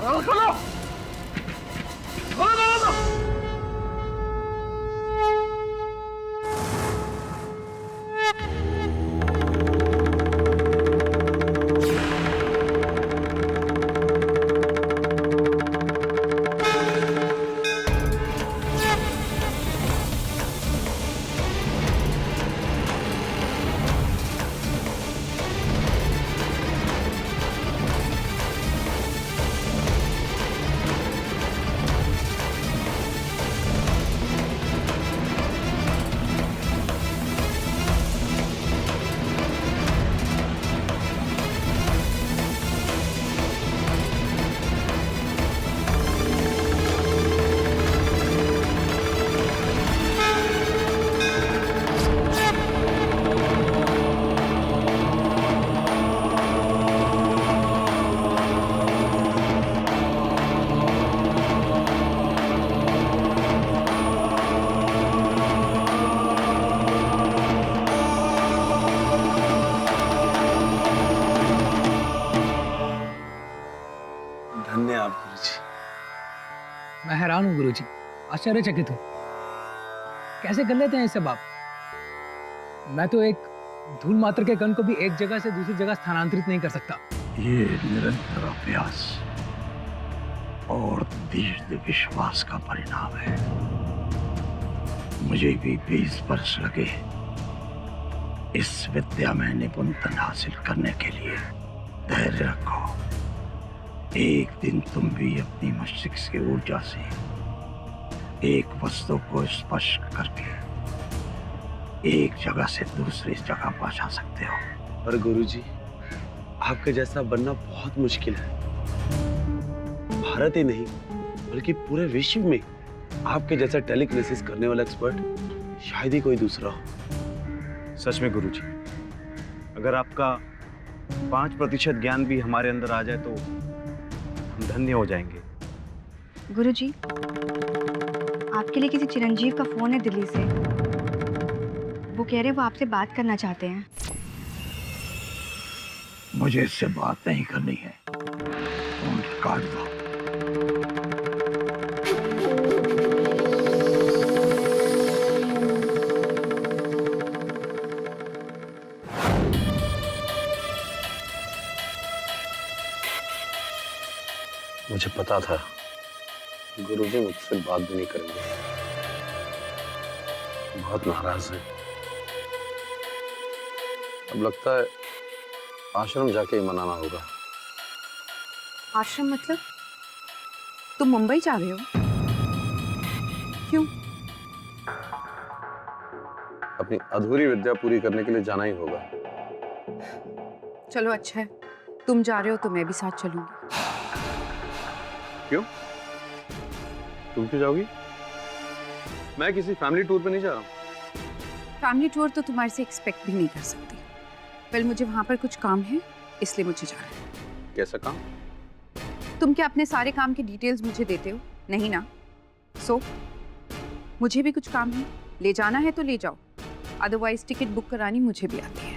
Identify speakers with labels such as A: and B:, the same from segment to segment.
A: खोलो खोलो खोलो। धन्य आप गुरुजी।
B: मैं हैरान हूँ गुरुजी, आश्चर्यचकित हूँ। कैसे कर लेते हैं ये सब आप? मैं तो एक धूल मात्र के कण को भी एक जगह से दूसरी जगह स्थानांतरित नहीं कर सकता।
C: ये निरंतर अभ्यास और दृढ़ विश्वास का परिणाम है। मुझे भी 20 वर्ष लगे इस विद्या में निपुणता हासिल करने के लिए। धैर्य रखो, एक दिन तुम भी अपनी मस्तिष्क की ऊर्जा से एक वस्तु को स्पर्श करके एक जगह से दूसरी जगह पहुंचा सकते हो।
A: पर गुरुजी, आपके जैसा बनना बहुत मुश्किल है। भारत ही नहीं बल्कि पूरे विश्व में आपके जैसा टेलीकिनेसिस करने वाला एक्सपर्ट शायद ही कोई दूसरा हो।
D: सच में गुरुजी, अगर आपका 5% ज्ञान भी हमारे अंदर आ जाए तो हम धन्य हो जाएंगे।
E: गुरुजी, आपके लिए किसी चिरंजीव का फोन है दिल्ली से। वो कह रहे वो आपसे बात करना चाहते हैं।
C: मुझे इससे बात नहीं करनी है, फोन काट दो।
A: मुझे पता था गुरुजी मुझसे बात भी नहीं करेंगे। बहुत नाराज है। अब लगता है आश्रम जाके ही मनाना होगा।
E: आश्रम मतलब? तुम मुंबई जा रहे हो? क्यों?
A: अपनी अधूरी विद्या पूरी करने के लिए जाना ही होगा।
E: चलो अच्छा है, तुम जा रहे हो तो मैं भी साथ चलूंगी।
A: क्यों? तुम क्यों जाओगी? मैं किसी फैमिली टूर पे नहीं जा रहा हूँ।
E: फैमिली टूर तो तुम्हारे से एक्सपेक्ट भी नहीं कर सकती। कल मुझे वहां पर कुछ काम है, इसलिए मुझे जाना है।
A: कैसा काम?
E: तुम क्या अपने सारे काम की डिटेल्स मुझे देते हो? नहीं ना? सो मुझे भी कुछ काम है, ले जाना है तो ले जाओ, अदरवाइज टिकट बुक करानी मुझे भी आती है।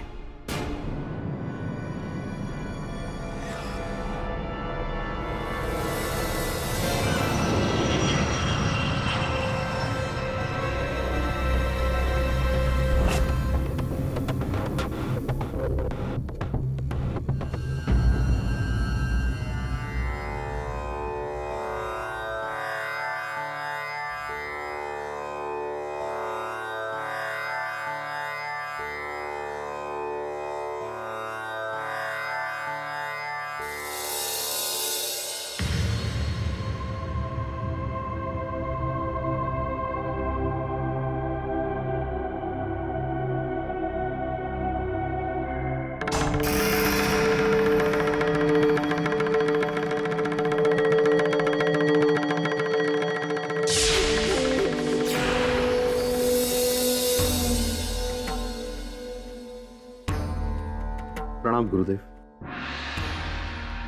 A: प्रणाम गुरुदेव।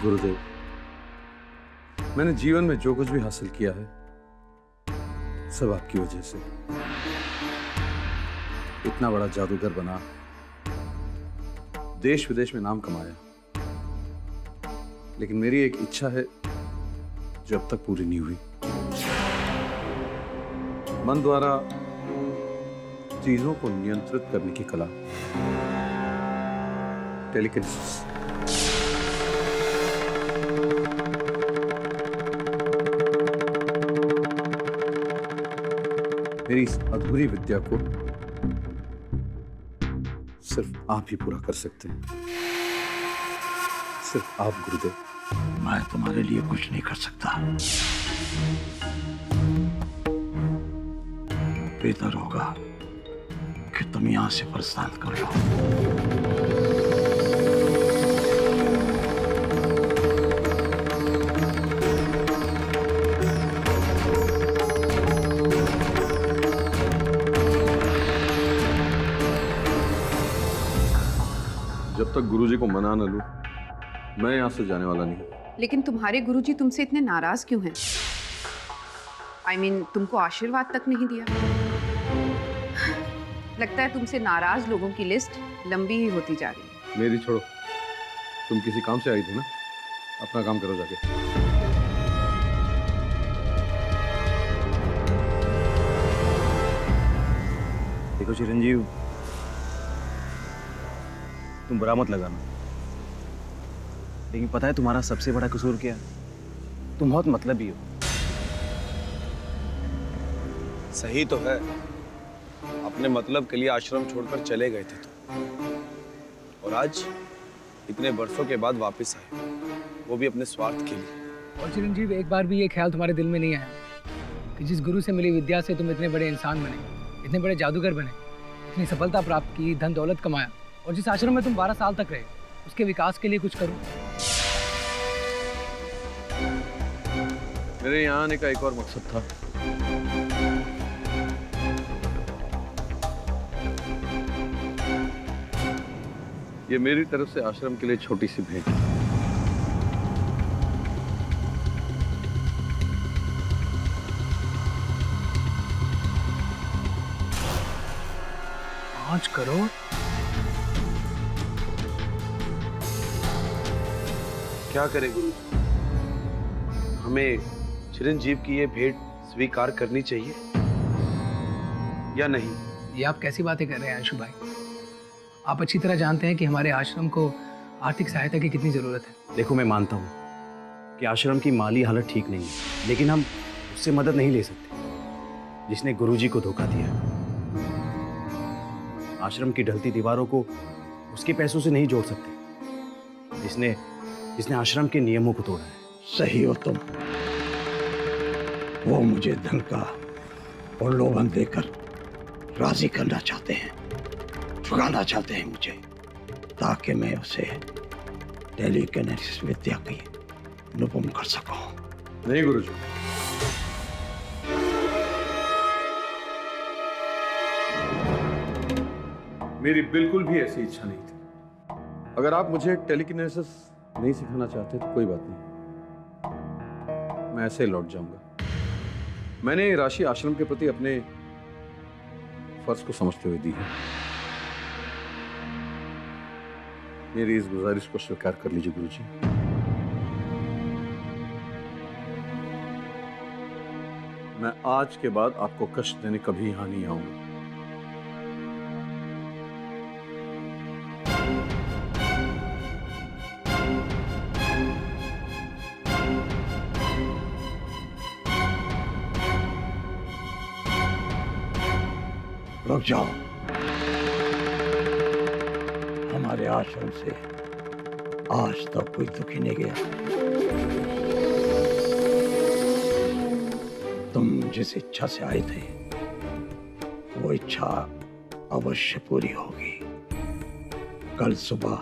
A: गुरुदेव, मैंने जीवन में जो कुछ भी हासिल किया है सब आपकी वजह से। इतना बड़ा जादूगर बना, देश विदेश में नाम कमाया, लेकिन मेरी एक इच्छा है जब तक पूरी नहीं हुई। मन द्वारा चीजों को नियंत्रित करने की कला, टेलीकिनेसिस। मेरी इस अधूरी विद्या को सिर्फ आप ही पूरा कर सकते हैं, सिर्फ आप गुरुदेव।
C: मैं तुम्हारे लिए कुछ नहीं कर सकता। बेहतर होगा कि तुम यहां से प्रस्थान कर लो।
A: जब तक गुरुजी को मना न लूं, मैं यहां से जाने वाला नहीं।
E: लेकिन तुम्हारे गुरुजी तुमसे इतने नाराज क्यों हैं? I mean, तुमको आशीर्वाद तक नहीं दिया। लगता है तुमसे नाराज लोगों की लिस्ट लंबी ही होती जा रही है।
A: मेरी छोड़ो, तुम किसी काम से आई थी ना, अपना काम करो जाके।
D: देखो चिरंजीव, तुम बुरा मत लगाना, लेकिन पता है तुम्हारा सबसे बड़ा कसूर क्या है? तुम बहुत मतलबी हो।
F: सही तो है, अपने मतलब के लिए आश्रम छोड़कर चले गए थे तुम, और आज इतने बरसों के बाद वापस आए, वो भी अपने स्वार्थ के लिए।
B: और चिरंजीव, एक बार भी ये ख्याल तुम्हारे दिल में नहीं आया कि जिस गुरु से मिली विद्या से तुम इतने बड़े इंसान बने, इतने बड़े जादूगर बने, इतनी सफलता प्राप्त की, धन दौलत कमाया, और जिस आश्रम में तुम 12 साल तक रहे, उसके विकास के लिए कुछ करो?
A: मेरे यहाँ आने का एक और मकसद था। ये मेरी तरफ से आश्रम के लिए छोटी सी भेंट।
B: पाँच करोड़?
F: क्या करें गुरु, हमें चिरंजीव की ये भेंट स्वीकार करनी चाहिए या नहीं?
B: ये आप कैसी बातें कर रहे हैं अंशु भाई? आप अच्छी तरह जानते हैं कि हमारे आश्रम को आर्थिक सहायता की कितनी जरूरत है।
D: देखो, मैं मानता हूँ कि आश्रम की माली हालत ठीक नहीं है, लेकिन हम उससे मदद नहीं ले सकते जिसने गुरुजी को धोखा दिया। आश्रम की ढलती दीवारों को उसके पैसों से नहीं जोड़ सकते जिसने आश्रम के नियमों को तोड़ा है।
C: सही हो तुम। वो मुझे धन का प्रलोभन देकर राजी करना चाहते हैं, ठुकाना चाहते हैं मुझे, ताकि मैं उसे टेलीकिनेसिस विद्या की निपुण कर सकूं।
A: नहीं गुरुजी, मेरी बिल्कुल भी ऐसी इच्छा नहीं थी। अगर आप मुझे टेलीकिनेसिस नहीं सिखाना चाहते तो कोई बात नहीं, मैं ऐसे लौट जाऊंगा। मैंने ये राशि आश्रम के प्रति अपने फर्ज को समझते हुए दी है। मेरी इस गुजारिश को स्वीकार कर लीजिए गुरुजी। मैं आज के बाद आपको कष्ट देने कभी यहां नहीं आऊंगा।
C: रुक जाओ। हमारे आश्रम से आज तक कोई दुखी नहीं गया। तुम जिस इच्छा से आए थे वो इच्छा अवश्य पूरी होगी। कल सुबह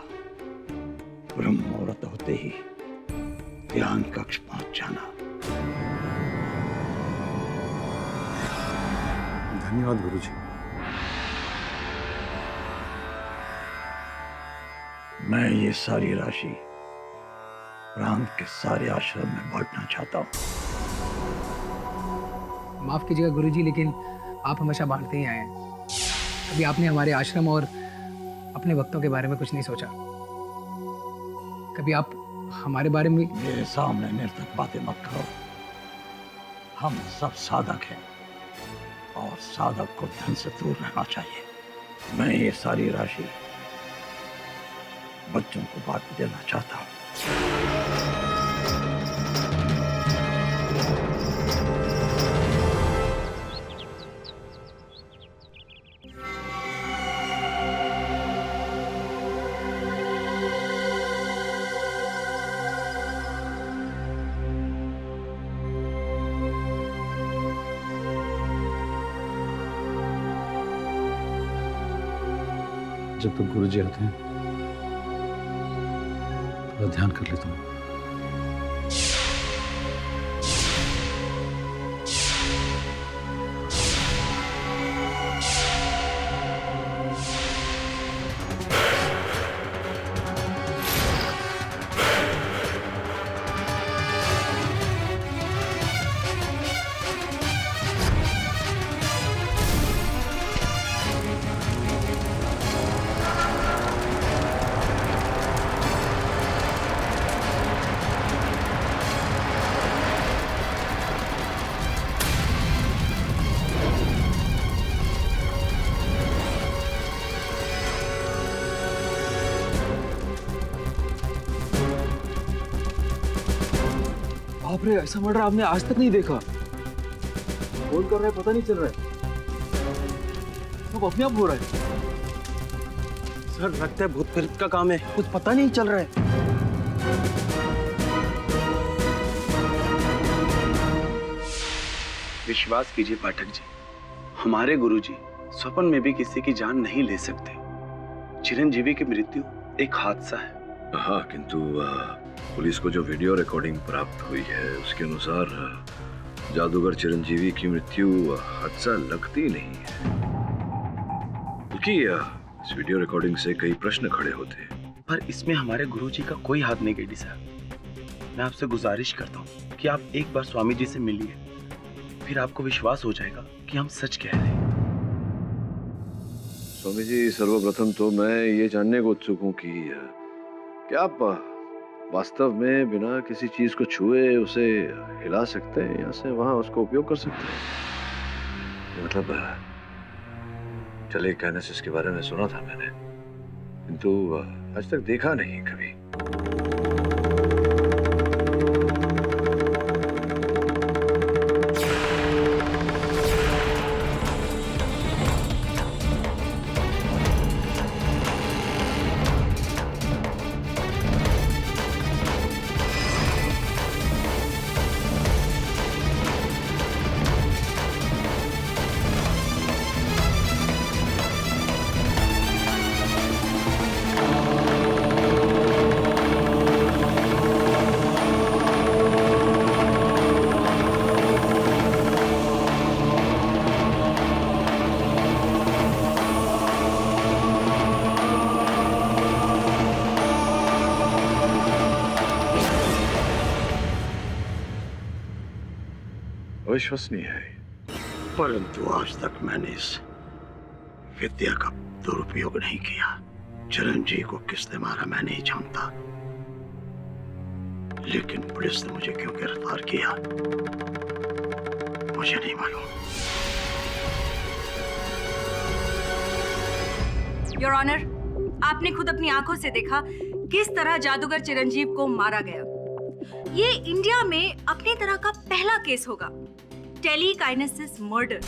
C: ब्रह्म मुहूर्त होते ही ध्यान कक्ष पहुंच जाना।
A: धन्यवाद गुरुजी।
C: मैं ये सारी राशि प्रांत के सारे आश्रम में बांटना चाहता हूँ।
B: माफ कीजिएगा गुरुजी, लेकिन आप हमेशा बांटते ही आए हैं। कभी आपने हमारे आश्रम और अपने भक्तों के बारे में कुछ नहीं सोचा? कभी आप हमारे बारे में?
C: मेरे सामने निरर्थक बातें मत करो। हम सब साधक हैं और साधक को धन से दूर रहना चाहिए। मैं ये सारी राशि बच्चों को बांट देना चाहता हूँ।
A: जब तक गुरुजी आते हैं थोड़ा ध्यान कर लेता हूँ।
F: बाप रे, ऐसा मर्डर आपने आज तक नहीं देखा। कौन कर रहा है पता नहीं चल रहा है, सब अपने आप हो रहा है। सर लगता है भूत प्रेत का काम है, कुछ पता नहीं चल रहा है।
D: विश्वास कीजिए पाठक जी, हमारे गुरुजी स्वप्न में भी किसी की जान नहीं ले सकते। चिरंजीवी की मृत्यु एक हादसा है।
C: हाँ, किंतु पुलिस को जो वीडियो रिकॉर्डिंग प्राप्त हुई है उसके अनुसार जादूगर चिरंजीवी की मृत्यु हादसा लगती नहीं है, क्योंकि इस वीडियो रिकॉर्डिंग से कई प्रश्न खड़े होते हैं।
D: पर इसमें हमारे गुरुजी का कोई हाथ नहीं गेडी साहब। मैं आपसे गुजारिश करता हूँ कि आप एक बार स्वामी जी से मिलिए, फिर आपको विश्वास हो जाएगा कि हम सच कह रहे हैं।
C: स्वामी जी, सर्वप्रथम तो मैं ये जानने को उत्सुक हूँ कि क्या आप वास्तव में बिना किसी चीज को छुए उसे हिला सकते हैं, यहाँ से वहां उसका उपयोग कर सकते हैं? मतलब टेलीकाइनेसिस के बारे में सुना था मैंने, किंतु आज तक देखा नहीं कभी। अविश्वसनीय है, परंतु आज तक मैंने इस विद्या का दुरुपयोग नहीं किया। चिरंजीवी को किसने मारा मैं नहीं जानता, लेकिन पुलिस ने मुझे क्यों गिरफ्तार किया मुझे नहीं मालूम।
G: योर ऑनर, आपने खुद अपनी आंखों से देखा किस तरह जादूगर चिरंजीव को मारा गया। ये इंडिया में अपनी तरह का पहला केस होगा, telekinesis murder,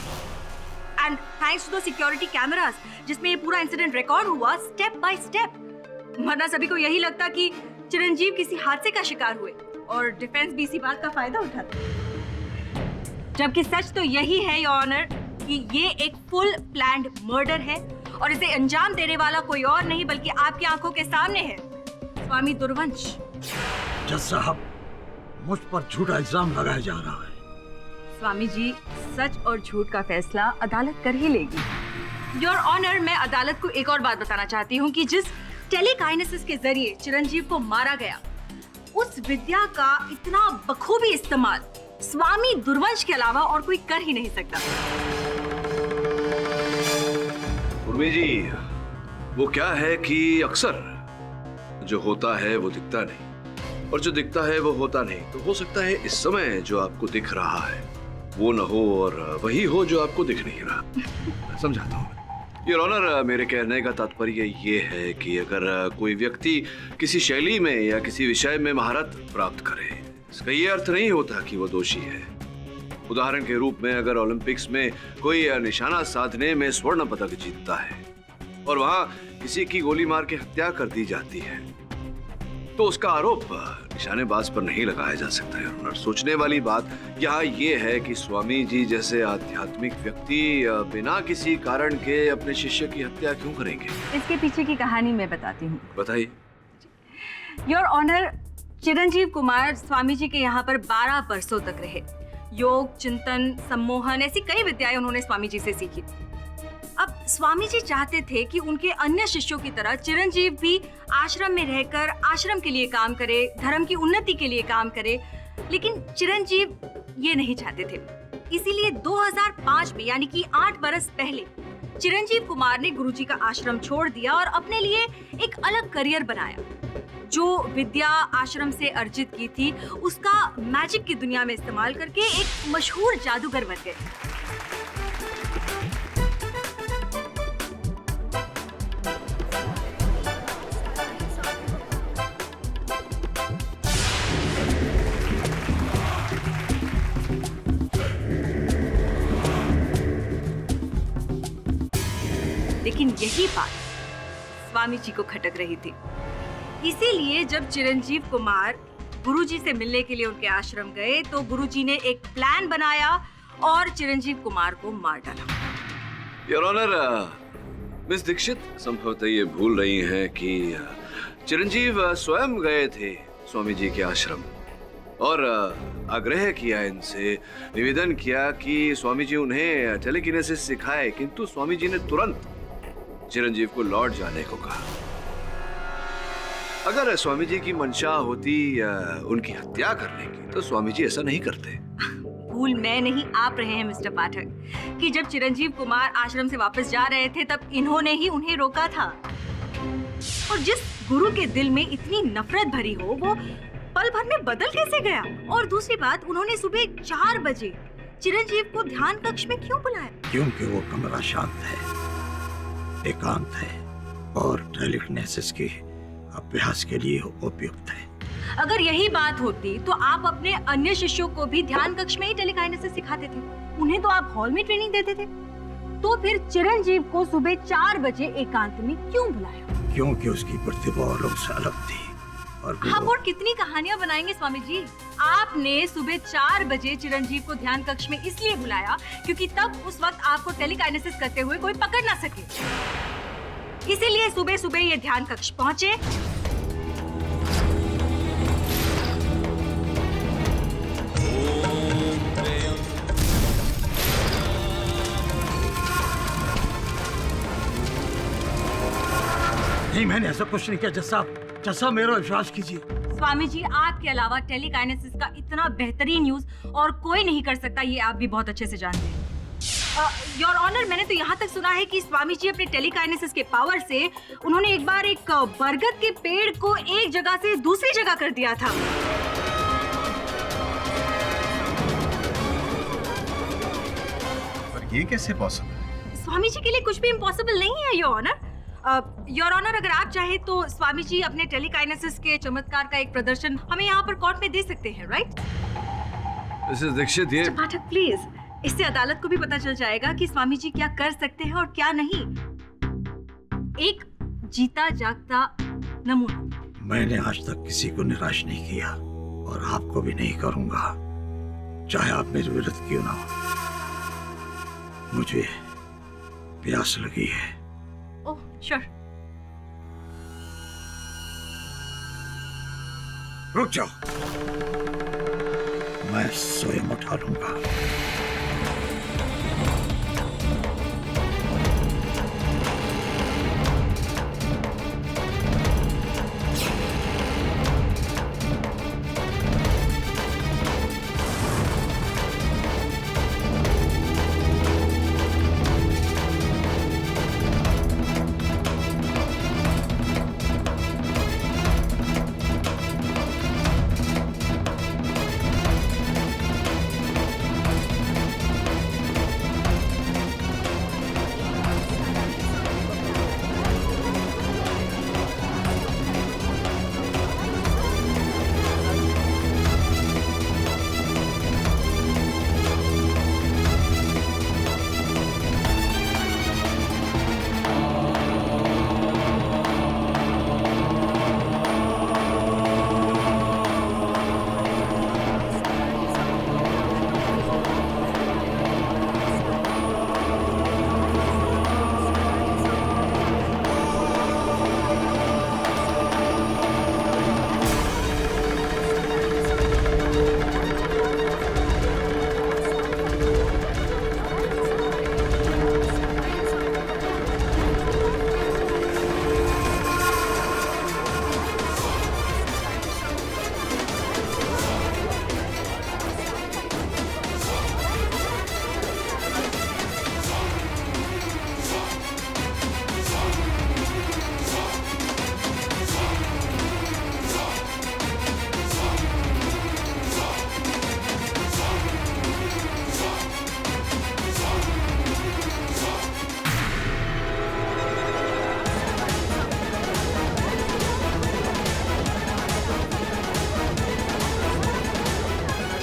G: and thanks to the security cameras जिसमें ये पूरा इंसिडेंट रिकॉर्ड हुआ स्टेप बाय स्टेप। वरना सभी को यही लगता कि चिरंजीव किसी हादसे का शिकार हुए और डिफेंस भी इसी बात का फायदा उठाता, जबकि सच तो यही है योर ऑनर कि ये एक फुल प्लान्ड मर्डर है और इसे अंजाम देने वाला कोई और नहीं बल्कि आपकी आंखों के सामने है, स्वामी दुर्वंश।
C: जज साहब, मुझ पर झूठा इल्जाम लगाया जा रहा है।
G: स्वामी जी, सच और झूठ का फैसला अदालत कर ही लेगी। योर ऑनर, मैं अदालत को एक और बात बताना चाहती हूँ कि जिस टेलीकाइनेसिस के जरिए चिरंजीव को मारा गया, उस विद्या का इतना बखूबी इस्तेमाल स्वामी दुर्वंश के अलावा और कोई कर ही नहीं सकता।
C: उर्मी जी, वो क्या है कि अक्सर जो होता है वो दिखता नहीं और जो दिखता है वो होता नहीं। तो हो सकता है इस समय जो आपको दिख रहा है
H: वो न हो और वही हो जो आपको दिख नहीं रहा। मैं समझाता हूँ। योर ऑनर, मेरे कहने का तात्पर्य ये है कि अगर कोई व्यक्ति किसी शैली में या किसी विषय में महारत प्राप्त करे, इसका ये अर्थ नहीं होता कि वो दोषी है। उदाहरण के रूप में अगर ओलंपिक्स में कोई निशाना साधने में स्वर्ण पदक जीतता है और वहां किसी की गोली मार के हत्या कर दी जाती है, तो उसका आरोप निशानेबाज पर नहीं लगाया जा सकता है। और सोचने वाली बात यहाँ ये है कि स्वामी जी जैसे आध्यात्मिक व्यक्ति बिना किसी कारण के अपने शिष्य की हत्या क्यों करेंगे?
G: इसके पीछे की कहानी मैं बताती हूँ।
H: बताइए।
G: योर ऑनर, चिरंजीव कुमार स्वामी जी के यहाँ पर 12 वर्षों तक रहे। योग, चिंतन, सम्मोहन, ऐसी कई विद्याएं उन्होंने स्वामी जी से सीखी। अब स्वामी जी चाहते थे कि उनके अन्य शिष्यों की तरह चिरंजीव भी आश्रम में रहकर आश्रम के लिए काम करे, धर्म की उन्नति के लिए काम करे, लेकिन चिरंजीव ये नहीं चाहते थे। इसीलिए 2005 में, यानी कि 8 बरस पहले, चिरंजीव कुमार ने गुरुजी का आश्रम छोड़ दिया और अपने लिए एक अलग करियर बनाया। जो विद्या आश्रम से अर्जित की थी, उसका मैजिक की दुनिया में इस्तेमाल करके एक मशहूर जादूगर बन गए। लेकिन यही बात स्वामी जी को खटक रही थी। इसीलिए जब चिरंजीव कुमार गुरुजी से मिलने के लिए उनके आश्रम गए, तो गुरुजी ने एक प्लान बनाया और चिरंजीव कुमार को मार डाला।
H: योर ऑनर, मिस दीक्षित संभवतः ये भूल रही हैं कि चिरंजीव स्वयं गए थे स्वामी जी के आश्रम और आग्रह किया, इनसे निवेदन किया कि स्वामी जी उन्हें टेलीकिनेसिस सिखाए, किंतु स्वामी जी ने तुरंत चिरंजीव को लौट जाने को कहा। अगर स्वामी जी की मंशा होती उनकी हत्या करने की, तो स्वामी जी ऐसा नहीं करते।
G: भूल मैं नहीं, आप रहे हैं मिस्टर पाठक, कि जब चिरंजीव कुमार आश्रम से वापस जा रहे थे तब इन्होंने ही उन्हें रोका था। और जिस गुरु के दिल में इतनी नफरत भरी हो, वो पल भर में बदल कैसे गया? और दूसरी बात, उन्होंने सुबह 4 बजे चिरंजीव को ध्यान कक्ष में क्यों बुलाया?
C: क्योंकि वो कमरा शांत है, एकांत है और टेलीकिनेसिस के अभ्यास के लिए उपयुक्त है।
G: अगर यही बात होती तो आप अपने अन्य शिष्यों को भी ध्यान कक्ष में ही टेलीकाइनेसिस सिखाते थे। उन्हें तो आप हॉल में ट्रेनिंग देते थे। तो फिर चिरंजीव को सुबह 4 बजे एकांत में क्यों बुलाया?
C: क्योंकि उसकी प्रतिभा औरों से अलग थी।
G: आप और कितनी कहानियां बनाएंगे स्वामी जी? आपने सुबह 4 बजे चिरंजीव को ध्यान कक्ष में इसलिए बुलाया क्योंकि तब उस वक्त आपको टेलीकाइनेसिस करते हुए कोई पकड़ ना सके। इसीलिए सुबह सुबह ये ध्यान कक्ष पहुंचे।
C: नहीं, मैंने ऐसा कुछ नहीं किया। जैसा मेरा विश्वास कीजिए।
G: स्वामी जी, आपके अलावा टेलीकाइनेसिस का इतना बेहतरीन यूज और कोई नहीं कर सकता, ये आप भी बहुत अच्छे से जानते हैं। योर ऑनर, मैंने तो यहाँ तक सुना है कि स्वामी जी अपने टेलीकाइनेसिस के पावर से उन्होंने एक बार एक बरगद के पेड़ को एक जगह से दूसरी जगह कर दिया था।
F: पर ये कैसे पॉसिबल?
G: स्वामी जी के लिए कुछ भी इम्पॉसिबल नहीं है योर ऑनर। योर ऑनर, अगर आप चाहे तो स्वामी जी अपने टेलीकाइनेसिस के चमत्कार का एक प्रदर्शन हमें यहाँ पर कोर्ट में दे सकते हैं, राइट?
H: मिसेस दीक्षित, ये
G: पाठक प्लीज, इससे अदालत को भी पता चल जाएगा कि स्वामी जी क्या कर सकते हैं और क्या नहीं। एक जीता जागता नमूना।
C: मैंने आज तक किसी को निराश नहीं किया और आपको भी नहीं करूंगा, चाहे आप मेरे विरुद्ध क्यों ना हो। मुझे प्यास लगी है।
G: ओह, श्योर।
C: रुक जाओ, मैं स्वयं उठा लूंगा।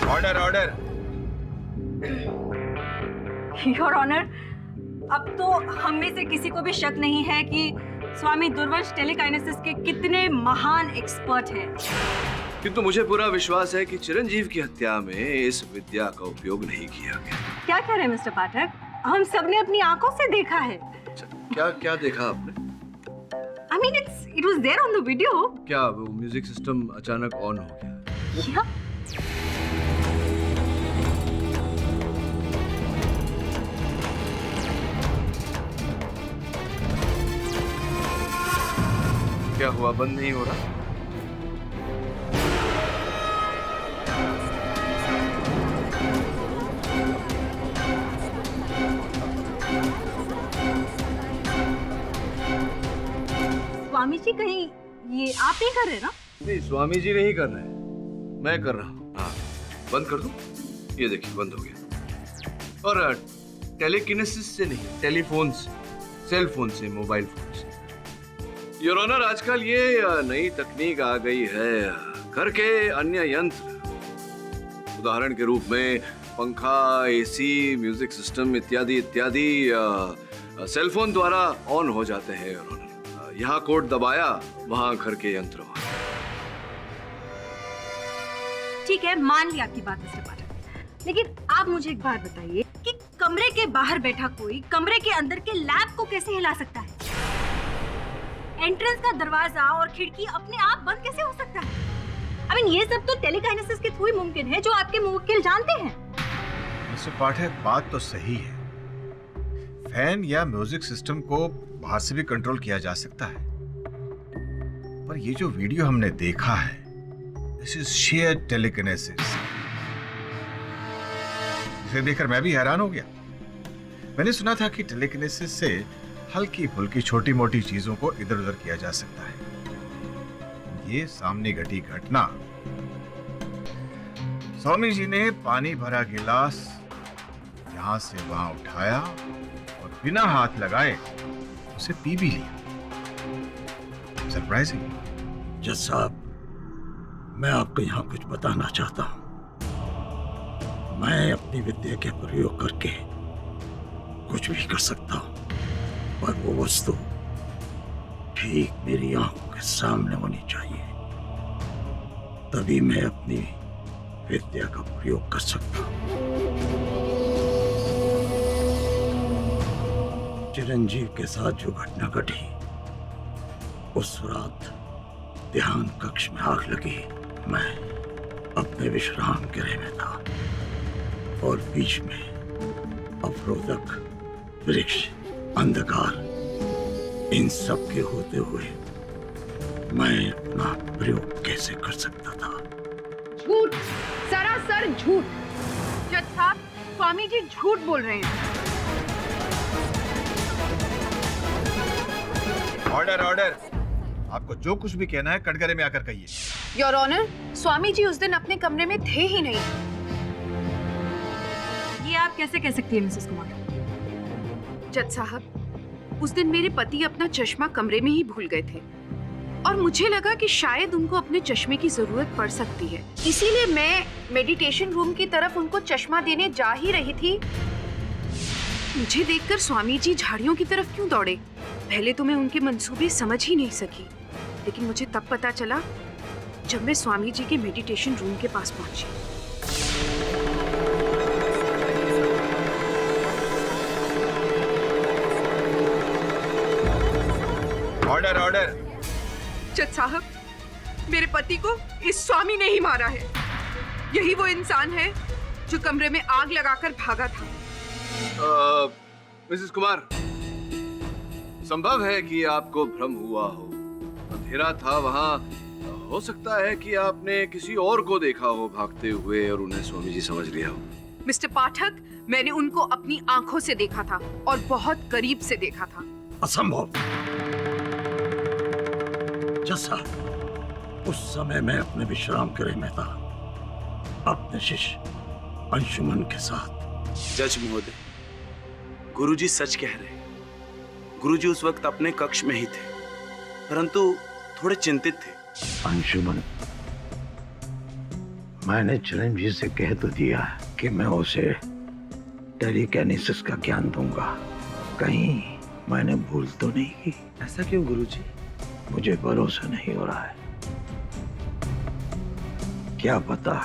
F: Order order.
G: योर ऑनर, अब तो हम में से किसी को भी शक नहीं है कि स्वामी दुर्वंश टेलीकाइनेसिस के कितने महान एक्सपर्ट हैं।
H: किंतु मुझे पूरा विश्वास है कि चिरंजीव की हत्या में इस विद्या का उपयोग नहीं किया गया।
G: क्या कह रहे हैं मिस्टर पाठक? हम सबने अपनी आंखों से देखा है।
H: अच्छा, क्या क्या देखा आपने?
G: I mean, it was there on the video.
H: क्या वो म्यूजिक सिस्टम अचानक ऑन हो गया?
G: Yeah.
H: क्या हुआ, बंद नहीं हो रहा?
G: स्वामी जी, कहीं ये आप ही कर रहे हैं ना?
H: नहीं, स्वामी जी नहीं कर रहे हैं, मैं कर रहा हूँ। हाँ, बंद कर दूं? ये देखिए, बंद हो गया। और टेलीकिनेसिस से नहीं, टेलीफोन से, सेल फोन से, मोबाइल फोन से। योर ऑनर, आजकल ये नई तकनीक आ गई है, घर के अन्य यंत्र, उदाहरण के रूप में पंखा, एसी, म्यूजिक सिस्टम इत्यादि इत्यादि सेल फोन द्वारा ऑन हो जाते हैं। योर ऑनर, यहाँ कोड दबाया, वहां घर के यंत्र वहां।
G: ठीक है, मान ली आपकी बात मिस्टर पाठक, लेकिन आप मुझे एक बात बताइए कि कमरे के बाहर बैठा कोई कमरे के अंदर के लैब को कैसे हिला सकता है? एंट्रेंस का दरवाजा और खिड़की अपने आप बंद कैसे हो सकता है? I mean, ये सब तो टेलीकाइनेसिस के थ्रू ही मुमकिन है, जो आपके मुवक्किल जानते हैं।
I: मिस्टर पाठक, बात तो सही है। फैन या म्यूजिक सिस्टम को बाहर से भी कंट्रोल किया जा सकता है, पर ये जो वीडियो हमने देखा है, दिस इज शेयर टेलीकिनेसिस। इसे देखकर मैं भी हैरान हो गया। मैंने सुना था कि टेलीकिनेसिस से हल्की फुल्की छोटी मोटी चीजों को इधर उधर किया जा सकता है। ये सामने घटी घटना, स्वामी जी ने पानी भरा गिलास यहां से वहां उठाया और बिना हाथ लगाए उसे पी भी लिया। सरप्राइजिंग।
C: जज साहब, मैं आपको यहाँ कुछ बताना चाहता हूँ। मैं अपनी विद्या के प्रयोग करके कुछ भी कर सकता हूँ, पर वो वस्तु ठीक मेरी आंखों के सामने होनी चाहिए, तभी मैं अपनी विद्या का प्रयोग कर सकता हूँ। चिरंजीव के साथ जो घटना घटी, उस रात ध्यान कक्ष में आग लगी। मैं अपने विश्राम गृह में था और बीच में अवरोधक, वृक्ष, अंधकार, इन सब के होते हुए मैं अपना प्रयोग कैसे कर सकता था?
E: झूठ, सरासर झूठ। जज साहब, स्वामी जी झूठ बोल रहे हैं।
I: Order order. आपको जो कुछ भी कहना है कटघरे में आकर कहिए।
E: योर ऑनर, स्वामी जी उस दिन अपने कमरे में थे ही नहीं।
G: ये आप कैसे कह सकती हैं मिसेस कुमार?
E: जज साहब, उस दिन मेरे पति अपना चश्मा कमरे में ही भूल गए थे और मुझे लगा कि शायद उनको अपने चश्मे की जरूरत पड़ सकती है, इसीलिए मैं मेडिटेशन रूम की तरफ उनको चश्मा देने जा ही रही थी। मुझे देखकर स्वामी जी झाड़ियों की तरफ क्यों दौड़े? पहले तो मैं उनके मंसूबे समझ ही नहीं सकी, लेकिन मुझे तब पता चला जब मैं स्वामी जी के मेडिटेशन रूम के पास पहुंची।
I: Order order.
E: जज साहब, मेरे पति को इस स्वामी ने ही मारा है। यही वो इंसान है जो कमरे में आग लगाकर भागा था।
H: मिसेस कुमार, संभव है कि आपको भ्रम हुआ हो। अंधेरा था वहां, हो सकता है कि आपने किसी और को देखा हो भागते हुए और उन्हें स्वामी जी समझ लिया हो।
E: मिस्टर पाठक, मैंने उनको अपनी आंखों से देखा था और बहुत करीब से देखा था।
C: असंभव। जज साहब, उस समय मैं अपने विश्राम गृह में था, अपने शिष्य अंशुमन के साथ।
D: जज महोदय, गुरुजी सच कह रहे हैं। गुरुजी उस वक्त अपने कक्ष में ही थे, परंतु थोड़े चिंतित थे।
C: अंशुमन, मैंने चिरंजीव से कह तो दिया कि मैं उसे टेलीकिनेसिस का ज्ञान दूंगा। कहीं मैंने भूल तो नहीं की?
D: ऐसा क्यों गुरुजी?
C: मुझे भरोसा नहीं हो रहा है। क्या पता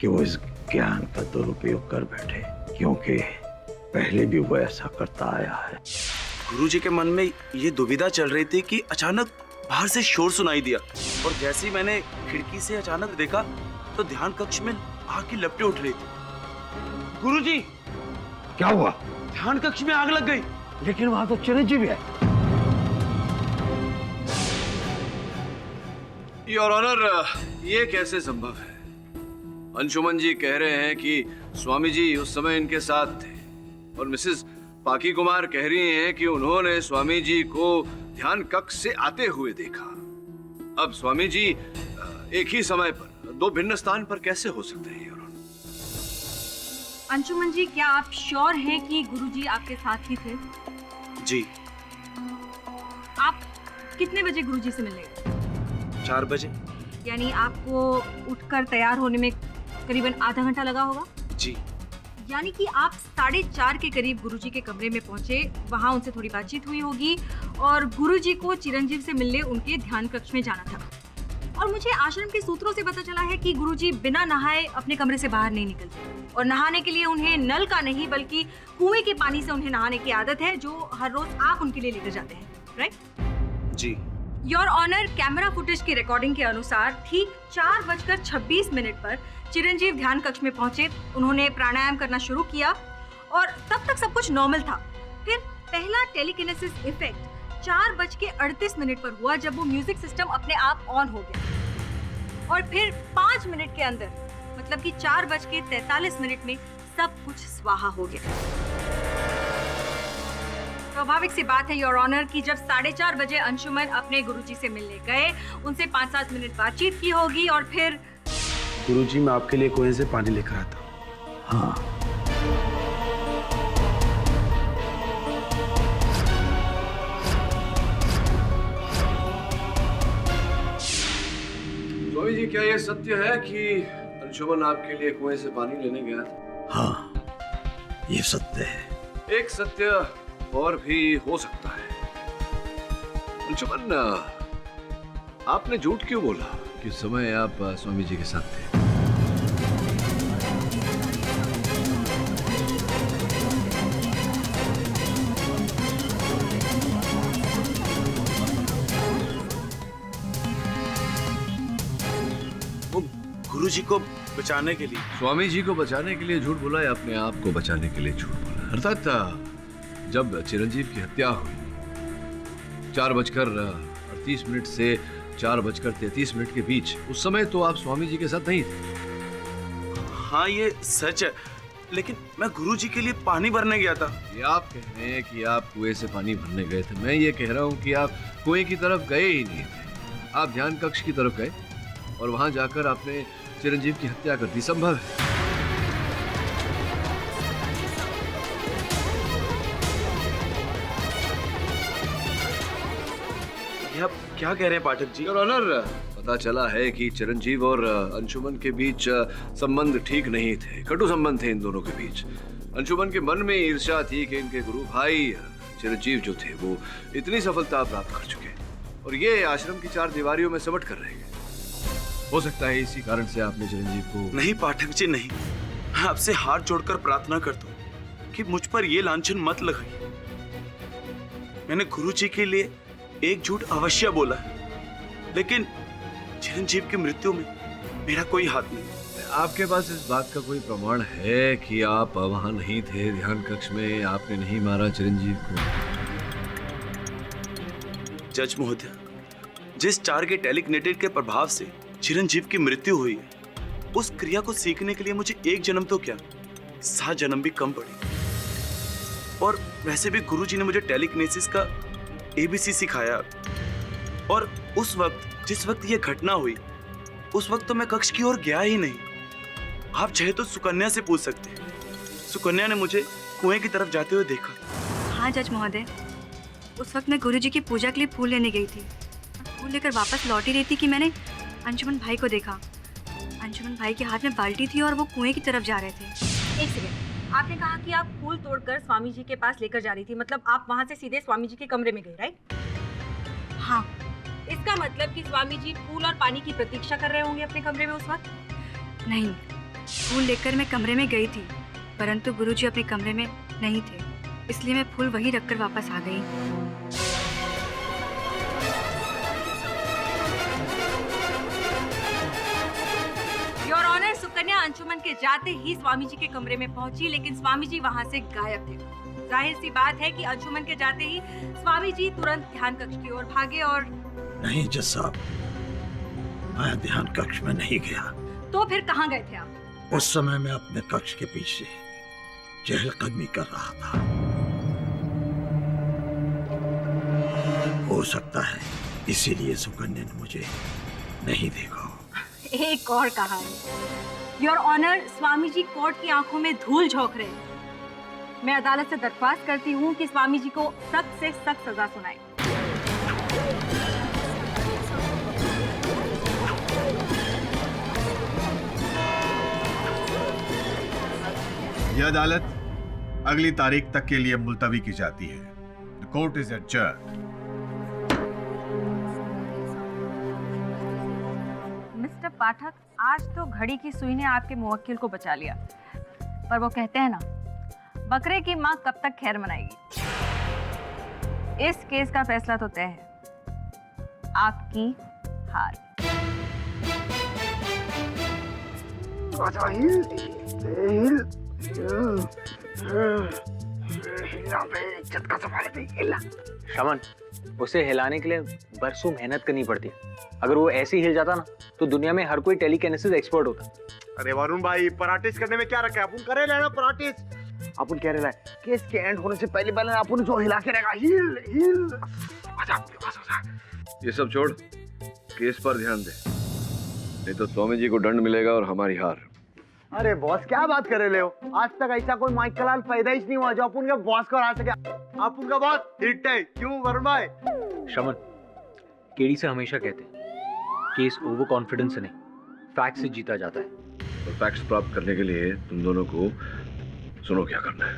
C: कि वो इस ज्ञान का दुरुपयोग कर बैठे, क्योंकि पहले भी वो ऐसा करता आया है।
D: गुरुजी के मन में ये दुविधा चल रही थी कि अचानक बाहर से शोर सुनाई दिया, और जैसे ही मैंने खिड़की से अचानक देखा तो ध्यान कक्ष में आग की लपटें उठ रही थी। गुरुजी,
C: क्या हुआ?
D: ध्यान कक्ष में आग लग गई।
C: लेकिन वहां तो चिरंजीव है।
H: योर ऑनर, ये कैसे संभव है? अंशुमन जी कह रहे हैं कि स्वामी जी उस समय इनके साथ थे, और मिसेस पाकी कुमार कह रही हैं कि उन्होंने स्वामी जी को ध्यान कक्ष से आते हुए देखा। अब स्वामी जी एक ही समय पर दो भिन्न स्थान पर कैसे हो सकते हैं? योर ऑनर,
G: अंशुमन जी, क्या आप श्योर हैं कि गुरुजी आपके साथ ही थे?
D: जी।
G: आप कितने बजे गुरुजी से मिले?
D: 4 बजे।
G: यानी आपको उठकर तैयार होने में करीबन आधा घंटा लगा होगा?
D: जी।
G: यानी कि आप 4:30 के करीब गुरुजी के कमरे में पहुंचे, वहां उनसे थोड़ी बातचीत हुई होगी और गुरुजी को चिरंजीव से मिलने उनके ध्यान कक्ष में जाना था। और मुझे आश्रम के सूत्रों से पता चला है कि गुरुजी बिना नहाए अपने कमरे से बाहर नहीं निकलते, और नहाने के लिए उन्हें नल का नहीं बल्कि कुएं के पानी से उन्हें नहाने की आदत है, जो हर रोज आप उनके लिए लेकर जाते हैं, राइट?
D: जी।
G: योर ऑनर, कैमरा फुटेज की रिकॉर्डिंग के अनुसार ठीक 4:26 पर चिरंजीव ध्यान कक्ष में पहुंचे। उन्होंने प्राणायाम करना शुरू किया और तब तक सब कुछ नॉर्मल था। फिर पहला टेलीकिनेसिस इफेक्ट 4:38 पर हुआ, जब वो म्यूजिक सिस्टम अपने आप ऑन हो गया, और फिर 5 मिनट के अंदर, मतलब कि 4:43 में सब कुछ स्वाहा हो गया। स्वाभाविक सी बात है योर ऑनर कि जब 4:30 बजे अंशुमन अपने गुरुजी से मिलने गए, उनसे 5-7 मिनट बातचीत की होगी, और फिर
D: गुरुजी, मैं आपके लिए कुएं से पानी लेकर आता हूँ।
C: हाँ,
H: स्वामी जी, क्या यह सत्य है कि अंशुमन आपके लिए कुएं से पानी लेने गया था?
C: हाँ, ये सत्य है।
H: एक सत्य और भी हो सकता है। अंशुमन, आपने झूठ क्यों बोला कि उस समय आप स्वामी जी के साथ थे?
D: वो गुरुजी को बचाने के लिए।
H: स्वामी जी को बचाने के लिए झूठ बोला या अपने आप को बचाने के लिए झूठ बोला? अर्थात जब चिरंजीव की हत्या हुई 4:38 से 4:33 के बीच, उस समय तो आप स्वामी जी के साथ नहीं थे।
D: हाँ, ये सच है, लेकिन मैं गुरुजी के लिए पानी भरने गया था।
H: ये आप कह रहे हैं कि आप कुएं से पानी भरने गए थे, मैं ये कह रहा हूँ कि आप कुएं की तरफ गए ही नहीं थे। आप ध्यान कक्ष की तरफ गए और वहां जाकर आपने चिरंजीव की हत्या कर दी। संभव है?
D: आप क्या कह रहे हैं पाठक जी?
H: योर ऑनर, पता चला है कि चिरंजीव और अंशुमन के बीच संबंध ठीक नहीं थे, कटु संबंध थे इन दोनों के बीच। अंशुमन के मन में ईर्ष्या थी कि इनके गुरु भाई चिरंजीव जो थे वो इतनी सफलता प्राप्त कर चुके और ये आश्रम की 4 दीवारियों में सिमट कर रह गए। हो सकता है इसी कारण से आपने चिरंजीव को।
D: नहीं पाठक जी, नहीं। मैं आपसे हाथ जोड़कर प्रार्थना करता हूँ कि मुझ पर ये लांछन मत लगाइए। मैंने गुरुजी के लिए एक झूठ अवश्य बोला है, लेकिन चिरंजीव की मृत्यु में मेरा कोई हाथ नहीं।
H: आपके पास इस बात का कोई प्रमाण है कि आप वहां नहीं थे, ध्यान कक्ष में आपने नहीं मारा चिरंजीव को?
D: जज महोदय, जिस 4 के टेलीकिनेटेड के प्रभाव से चिरंजीव की मृत्यु हुई है, उस क्रिया को सीखने के लिए मुझे 1 जन्म तो क्या 7 जन्म भी कम पड़े। और वैसे भी गुरुजी ने मुझे टेलीकिनेसिस का ABC सिखाया, और उस वक्त जिस वक्त ये घटना हुई उस वक्त तो मैं कक्ष की ओर गया ही नहीं। आप चाहे तो सुकन्या से पूछ सकते हैं। सुकन्या ने मुझे कुएं की तरफ जाते हुए देखा।
G: हाँ जज महोदय, उस वक्त मैं गुरुजी की पूजा के लिए फूल लेने गई थी। फूल लेकर वापस लौट ही रही थी कि मैंने अंशुमन भाई को देखा। अंशुमन भाई के हाथ में बाल्टी थी और वो कुएं की तरफ जा रहे थे। एक सेकेंड, आपने कहा कि आप फूल तोड़कर स्वामी जी के पास लेकर जा रही थी, मतलब आप वहां से सीधे स्वामी जी के कमरे में गई, राइट? हाँ, इसका मतलब कि स्वामी जी फूल और पानी की प्रतीक्षा कर रहे होंगे अपने कमरे में उस वक्त? नहीं, फूल लेकर मैं कमरे में गई थी, परंतु गुरुजी अपने कमरे में नहीं थे, इसलिए मैं फूल वहीं रखकर वापस आ गई। योर ऑनर, सुकन्या अंशुमन के जाते ही स्वामी जी के कमरे में पहुंची, लेकिन स्वामी जी वहां से गायब थे। जाहिर सी बात है कि अंशुमन के जाते ही स्वामी जी तुरंत ध्यान कक्ष की ओर भागे और...
C: नहीं जज साहब, मैं ध्यान कक्ष में नहीं गया।
G: तो फिर कहाँ गए थे आप?
C: उस समय मैं अपने कक्ष के पीछे चहलकदमी कर रहा था। हो सकता है इसीलिए सुकन्या ने मुझे नहीं देखा।
G: एक और कहानी। Your honour, Swami ji court की आंखों में धूल झोंक रहे हैं। मैं अदालत से दरख्वास्त करती हूँ कि स्वामी जी को सख्त से सख्त सजा सुनाए।
I: यह अदालत अगली तारीख तक के लिए मुलतवी की जाती है। The court is adjourned.
G: Mister Pathak, आज तो घड़ी की सुई ने आपके मुवक्किल को बचा लिया, पर वो कहते हैं ना, बकरे की मां कब तक खैर मनाएगी। इस केस का फैसला तो तय है, आपकी हार।
B: शमन, उसे हिलाने के लिए बरसों मेहनत करनी पड़ती है। अगर वो ऐसे ही हिल जाता ना, तो दुनिया में हर कोई टेलीकिनेसिस एक्सपर्ट होता।
J: अरे वरुण भाई, प्रैक्टिस करने में क्या रखा है? अपन करे लेना प्रैक्टिस। अपन कह रहे हैं केस के एंड होने से पहले पहले अपन जो हिला के रहेगा, हिल हिल। आजा।
H: ये सब छोड़, केस पर ध्यान दे, नहीं तो स्वामी जी को दंड मिलेगा और हमारी हार।
J: अरे बॉस, क्या बात कर रहे हो? आज तक ऐसा कोई माइकलाल पैदा ही नहीं हुआ जो अपन के बॉस को हरा सके। अपन का बॉस हिट है, क्यों वरुण भाई?
B: शमन, केडी से हमेशा कहते हैं, केस ओवर कॉन्फिडेंस से नहीं, फैक्ट से जीता जाता है।
H: और फैक्ट्स प्राप्त करने के लिए तुम दोनों को सुनो क्या करना है।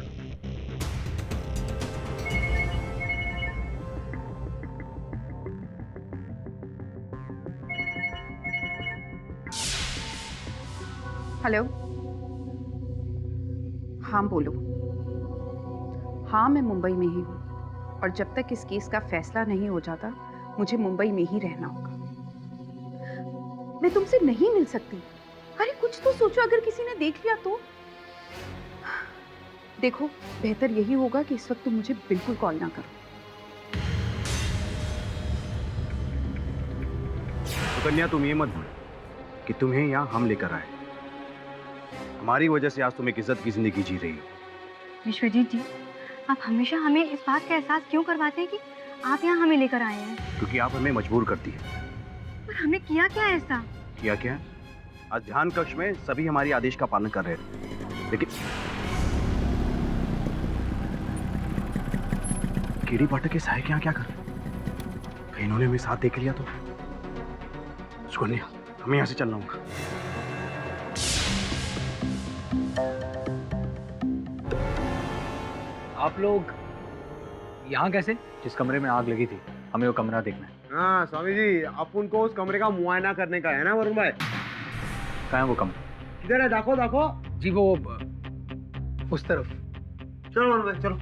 E: हेलो, हाँ बोलो। हाँ, मैं मुंबई में ही हूँ और जब तक इस केस का फैसला नहीं हो जाता मुझे मुंबई में ही रहना होगा। मैं तुमसे नहीं मिल सकती। अरे कुछ तो सोचो, अगर किसी ने देख लिया तो। देखो, बेहतर यही होगा कि इस वक्त तुम मुझे बिल्कुल कॉल ना करो।
J: सुकन्या, तुम ये मत भूलो कि तुम्हें यहाँ हम लेकर आए। हमारी वजह से आज तुम एक इज्जत की जिंदगी जी रही हो।
G: विश्वजीत जी, आप हमेशा हमें इस बात का एहसास क्यों करवाते हैं कि आप यहाँ हमें लेकर आए हैं?
J: क्योंकि आप हमें मजबूर करती है।
G: पर हमने किया क्या ऐसा?
J: क्या? आज ध्यान कक्ष में सभी हमारी आदेश का पालन कर रहे थे, लेकिन केडी पाठक के सहायक यहाँ क्या कर रहे? कहीं इन्होंने हमें साथ देख लिया तो? सुकन्या, हमें यहाँ से चलना होगा।
B: आप लोग यहाँ कैसे? जिस कमरे में आग लगी थी, हमें वो कमरा देखना है।
J: हाँ स्वामी जी, अपन को उस कमरे का मुआयना करने का है ना वरुण भाई?
B: कहाँ है वो कमरा?
J: किधर है? देखो।
B: जी वो उस तरफ।
J: चलो वरुण भाई, चलो।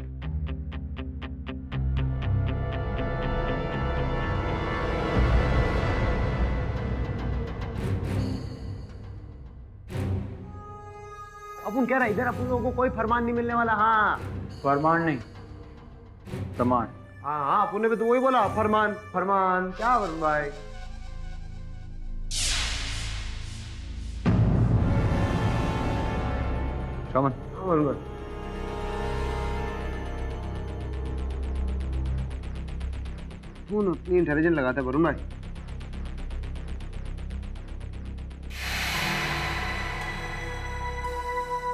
J: अपन कह रहा है इधर अपन लोगों को कोई फरमान नहीं मिलने वाला। हाँ,
B: फरमान नहीं, प्रमाण।
J: हाँ, अपन ने भी तो वही बोला, फरमान। क्या वरुण भाई?
B: शमन,
J: वरुण भाई, तू इतनी इंटेलिजेंट लगाता है वरुण भाई।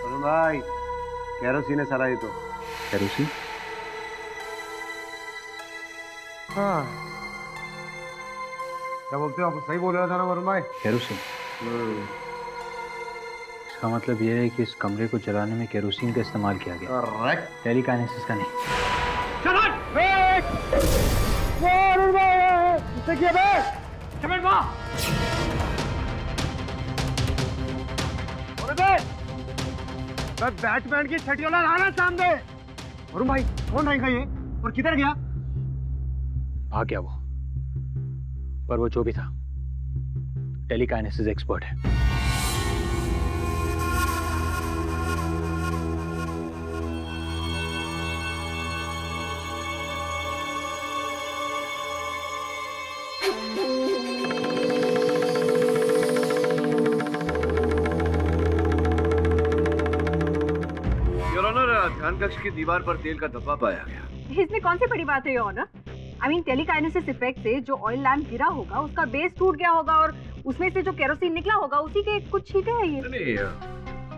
J: वरुण भाई, केरोसिन है सारा ये तो।
B: केरोसिन?
J: हाँ, क्या बोलते हो आप? सही बोल रहा था ना वरुण भाई?
B: केरोसिन। इसका मतलब यह है कि इस कमरे को जलाने में केरोसिन का इस्तेमाल किया गया,
J: करेक्ट।
B: टेलीकाइनेसिस का नहीं।
J: बैटमैन की छठी वाला लाना सामने। वरुण भाई कौन रहेगा ये और किधर गया?
B: भाग गया वो, पर वो जो भी था टेलीकाइनेसिस एक्सपर्ट है।
H: योर ऑनर, ध्यान कक्ष की दीवार पर तेल का धब्बा पाया गया।
G: इसमें कौन सी बड़ी बात है your honour? I mean telekinesis effect से जो ऑयल लैम्प गिरा होगा उसका बेस टूट गया होगा और उसमें से जो केरोसिन निकला होगा उसी के कुछ छींटे हैं ये।
H: नहीं,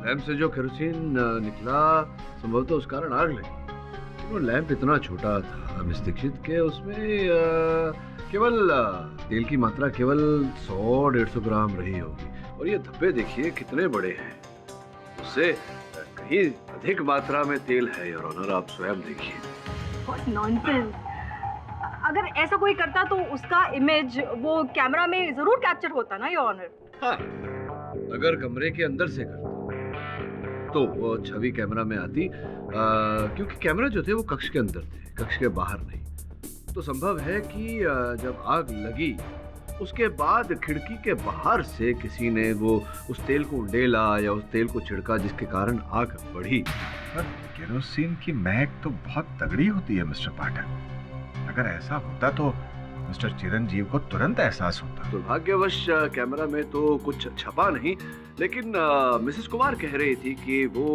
H: लैंप से जो केरोसिन निकला संभवतः उस कारण आग लगी। वो लैंप इतना छोटा था मिस दीक्षित के उसमें केवल तेल की मात्रा केवल 100-150 ग्राम रही होगी, और ये धब्बे देखिए कितने बड़े हैं। उससे कहीं अधिक मात्रा में तेल है योर ऑनर, आप स्वयं देखिए।
G: What nonsense! अगर ऐसा कोई करता तो उसका इमेज वो कैमरा में जरूर कैप्चर होता ना योर ऑनर।
H: हाँ, अगर कमरे के अंदर से करता तो वो छवि कैमरा में आती, क्योंकि कैमरा जो थे वो कक्ष के अंदर थे, कक्ष के बाहर नहीं। तो संभव है कि जब आग लगी उसके बाद खिड़की के बाहर से किसी ने वो उस तेल को उंडेला या उस तेल को छिड़का, जिसके कारण आग बढ़ी।
I: पर केरोसिन की महक तो बहुत तगड़ी होती है मिस्टर पाठक। अगर ऐसा होता तो मिस्टर चिरंजीव को तुरंत एहसास होता।
H: दुर्भाग्यवश कैमरा में तो कुछ छपा नहीं, लेकिन मिसेस कुमार कह रही थी कि वो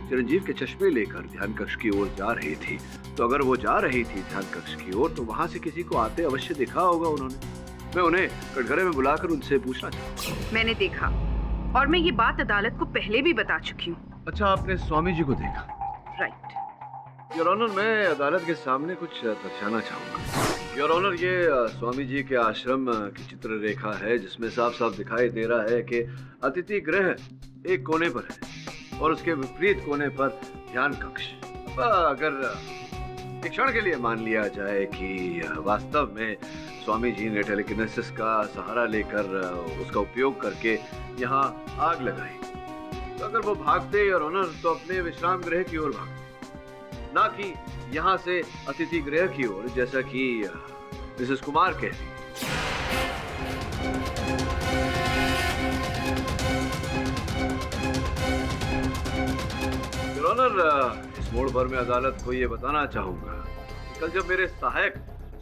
H: चिरंजीव के चश्मे लेकर ध्यान कक्ष की ओर जा रही थी। तो अगर वो जा रही थी ध्यान कक्ष की ओर तो वहां से किसी को आते अवश्य देखा होगा उन्होंने। मैं उन्हें कटघरे में बुलाकर उनसे पूछना चाहूँगा।
E: मैंने देखा और मैं ये बात अदालत को पहले भी बता चुकी हूँ।
H: अच्छा, आपने स्वामी जी को देखा?
E: राइट।
H: योर ऑनर, मैं अदालत के सामने कुछ दर्शाना चाहूँगा। योर ऑनर, ये स्वामी जी के आश्रम की चित्र रेखा है, जिसमें साफ साफ दिखाई दे रहा है कि अतिथि गृह एक कोने पर है और उसके विपरीत कोने पर ध्यान कक्ष। अगर एक क्षण के लिए मान लिया जाए कि वास्तव में स्वामी जी ने टेलीकिनेसिस का सहारा लेकर उसका उपयोग करके यहाँ आग लगाई, तो अगर वो भागते और ऑनर तो अपने विश्राम गृह की ओर भागते, ना कि यहाँ से अतिथि गृह की ओर, जैसा कि मिसेस कुमार कहती। योर ऑनर, इस मोड़ पर मैं अदालत को ये बताना चाहूंगा, कल जब मेरे सहायक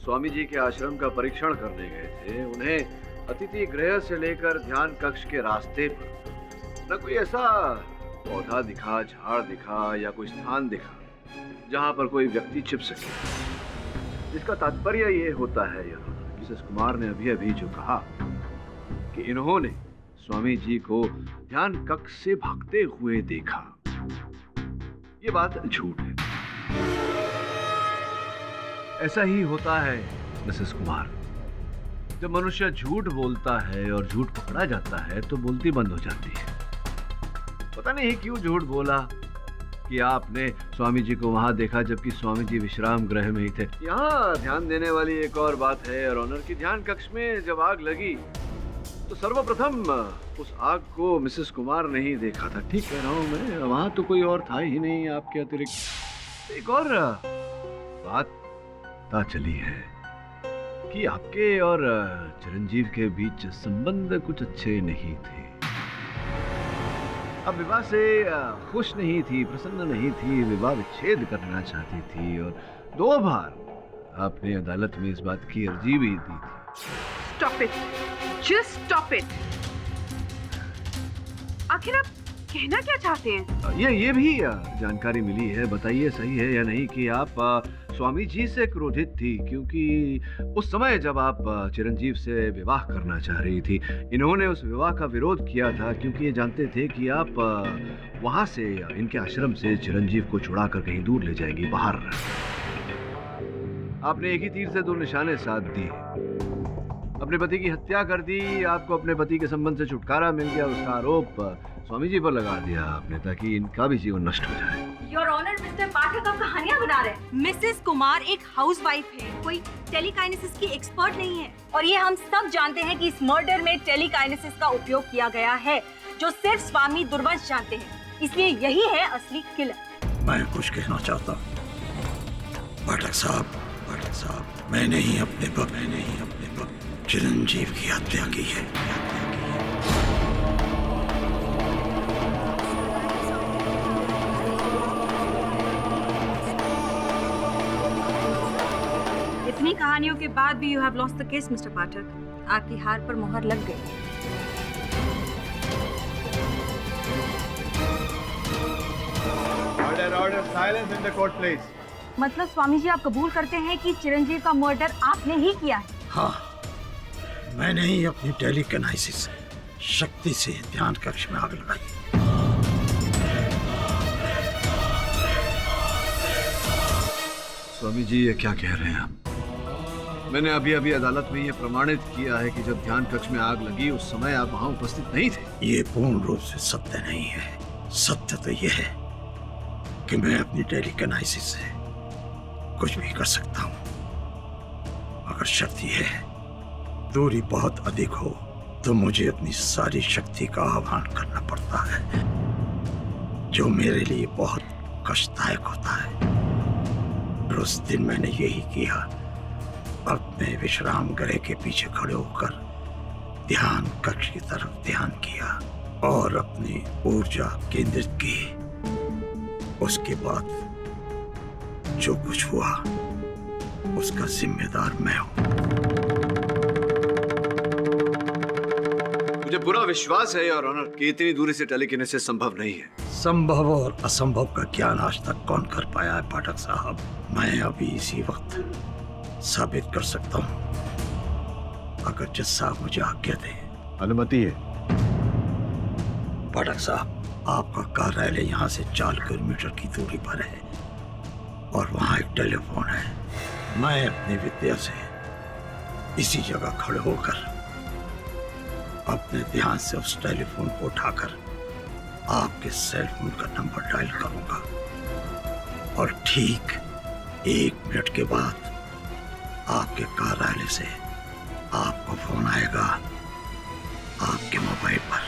H: स्वामी जी के आश्रम का परीक्षण करने गए थे, उन्हें अतिथि गृह से लेकर ध्यान कक्ष के रास्ते पर न कोई ऐसा पौधा दिखा, झाड़ दिखा या कोई स्थान दिखा जहां पर कोई व्यक्ति छिप सके। इसका तात्पर्य ये होता है मिसेस कुमार ने अभी अभी जो कहा कि इन्होंने स्वामी जी को ध्यान कक्ष से भागते हुए देखा, ये बात झूठ है। ऐसा ही होता है मिसेस कुमार, जब मनुष्य झूठ बोलता है और झूठ पकड़ा जाता है तो बोलती बंद हो जाती है। पता नहीं क्यों झूठ बोला कि आपने स्वामी जी को वहां देखा जबकि स्वामी जी विश्राम गृह में ही थे। यहाँ ध्यान देने वाली एक और बात है और ऑनर की ध्यान कक्ष में जब आग लगी तो सर्वप्रथम उस आग को मिसेस कुमार ने ही देखा था। ठीक कह रहा हूँ मैं, वहां तो कोई और था ही नहीं आपके अतिरिक्त। एक और बात पता चली है कि आपके और चिरंजीव के बीच संबंध कुछ अच्छे नहीं थे। अब विवाह से खुश नहीं थी, प्रसन्न नहीं थी, विवाह विच्छेद करना चाहती थी और 2 बार आपने अदालत में इस बात की अर्जी भी दी थी।
E: Stop it. Just stop it. आखिर आप कहना क्या चाहते हैं?
H: ये भी जानकारी मिली है, बताइए सही है या नहीं, कि आप स्वामी जी से क्रोधित थी क्योंकि उस समय जब आप चिरंजीव से विवाह करना चाह रही थी, इन्होंने उस विवाह का विरोध किया था क्योंकि ये जानते थे कि आप वहां से, इनके आश्रम से चिरंजीव को छुड़ाकर कहीं दूर ले जाएंगी, बाहर। आपने एक ही तीर से 2 निशाने साध दिए, अपने पति की हत्या कर दी, आपको अपने पति के संबंध से छुटकारा मिल गया, उसका आरोप स्वामी जी पर लगा दिया आपने ताकि इनका भी जीवन नष्ट हो जाए।
G: योर ऑनर, मिस्टर पाठक अब कहानियां बना रहे हैं। मिसेस कुमार एक हाउसवाइफ है, कोई टेलीकाइनेसिस की एक्सपर्ट नहीं है। और ये हम सब जानते हैं कि इस मर्डर में टेलीकाइनेसिस का उपयोग किया गया है, जो सिर्फ स्वामी दुर्वंश जानते हैं। इसलिए यही है असली किलर।
C: मैं कुछ कहना चाहता हूँ। पाठक साहब, मैंने ही अपने भक्त चिरंजीव की हत्या की है।
G: इतनी कहानियों के बाद भी you have lost the case mister Pathak. आपकी हार पर मोहर लग गई।
I: Order, silence in the court, please.
G: मतलब स्वामी जी आप कबूल करते हैं कि चिरंजीव का मर्डर आपने ही किया है?
C: हाँ, मैंने ही अपनी टेलीकाइनेसिस शक्ति से ध्यान कक्ष में आग लगाई।
H: स्वामी जी ये क्या कह रहे हैं आप? मैंने अभी अदालत में ये प्रमाणित किया है कि जब ध्यान कक्ष में आग लगी उस समय आप वहां उपस्थित नहीं थे।
C: ये पूर्ण रूप से सत्य नहीं है। सत्य तो ये है कि मैं अपनी टेलीकाइनेसिस से कुछ भी कर सकता हूँ। अगर शक्ति है, दूरी बहुत अधिक हो, तो मुझे अपनी सारी शक्ति का आह्वान करना पड़ता है, जो मेरे लिए बहुत कष्टदायक होता है। और उस दिन मैंने यही किया। अपने विश्राम गृह के पीछे खड़े होकर ध्यान कक्ष की तरफ ध्यान किया और अपनी ऊर्जा केंद्रित की। उसके बाद जो कुछ हुआ उसका जिम्मेदार मैं हूं।
H: मुझे पूरा विश्वास है योर ऑनर कि इतनी दूरी से टेलीकिनेसिस संभव नहीं है।
C: संभव और असंभव का ज्ञान आज तक कौन कर पाया है पाठक साहब? मैं अभी इसी वक्त साबित कर सकता हूं, अगर जज साहब मुझे आज्ञा दें।
A: अनुमति है।
C: पाठक साहब, आपका कार्यालय यहाँ से 4 किलोमीटर की दूरी पर है और वहाँ एक टेलीफोन है। मैं अपनी विद्या से इसी जगह खड़े होकर अपने ध्यान से उस टेलीफोन को उठाकर आपके सेल फोन का नंबर डायल करूंगा और ठीक 1 मिनट के बाद आपके कार्यालय से आपको फोन आएगा आपके मोबाइल पर।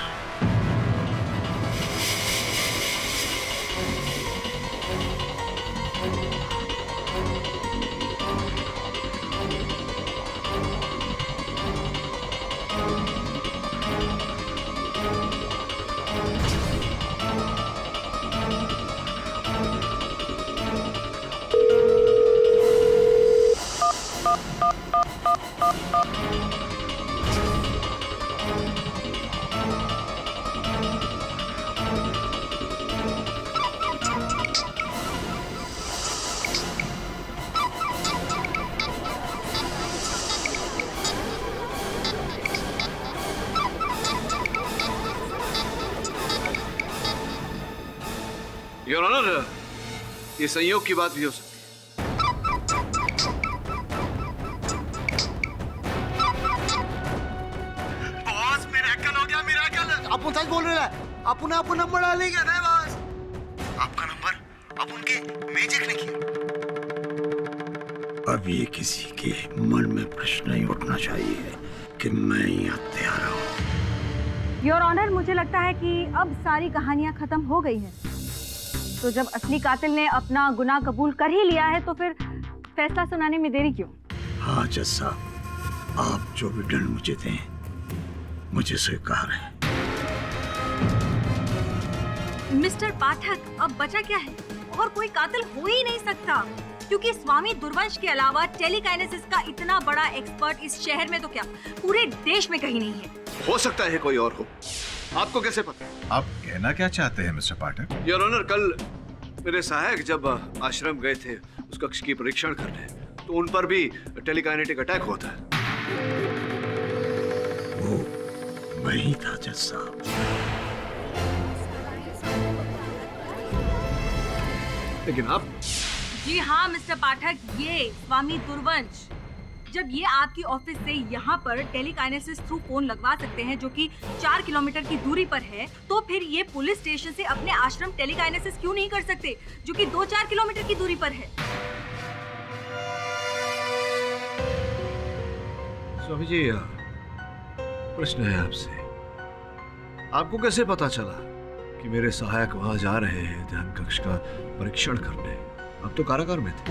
H: योर ऑनर, ये संयोग की बात भी हो सकती है।
J: बॉस, मिरेकल हो गया, मिरेकल। अपन सच बोल रहे हैं। अपन नंबर डालेंगे ना बॉस। आपका नंबर अपन के मैजिक ने किया।
C: अब ये किसी के मन में प्रश्न नहीं उठना चाहिए कि मैं यहाँ तैयार हूँ।
G: योर ऑनर, मुझे लगता है कि अब सारी कहानियां खत्म हो गई हैं। तो जब असली कातिल ने अपना गुनाह कबूल कर ही लिया है, तो फिर फैसला सुनाने में देरी क्यों?
C: हाँ जज साहब, आप जो भी दंड मुझे दें, मुझे स्वीकार है।
G: मिस्टर पाठक, अब बचा क्या है? और कोई कातिल हो ही नहीं सकता, क्योंकि स्वामी दुर्वंश के अलावा टेलीकाइनेसिस का इतना बड़ा एक्सपर्ट इस शहर में तो क्या पूरे देश में कहीं नहीं है।
H: हो सकता है कोई और हो। आपको कैसे पता?
I: आप कहना क्या चाहते हैं मिस्टर पाठक?
H: योर ऑनर, कल मेरे सहायक जब आश्रम गए थे उस कक्ष की परीक्षण करने, तो उन पर भी टेलीकाइनेटिक अटैक होता है।
C: वो वही था जज साहब।
H: लेकिन आप?
G: जी हाँ मिस्टर पाठक, ये स्वामी दुर्वंश जब ये आपकी ऑफिस से यहाँ पर टेलीकाइनेसिस थ्रू फोन लगवा सकते हैं जो कि 4 किलोमीटर की दूरी पर है, तो फिर ये पुलिस स्टेशन से अपने आश्रम टेलीकाइनेसिस क्यों नहीं कर सकते जो कि 2-4 किलोमीटर की दूरी पर है?
H: स्वामी जी, प्रश्न है आपसे, आपको कैसे पता चला कि मेरे सहायक वहां जा रहे हैं ध्यान कक्ष का परीक्षण करने? अब तो कारागार में थे।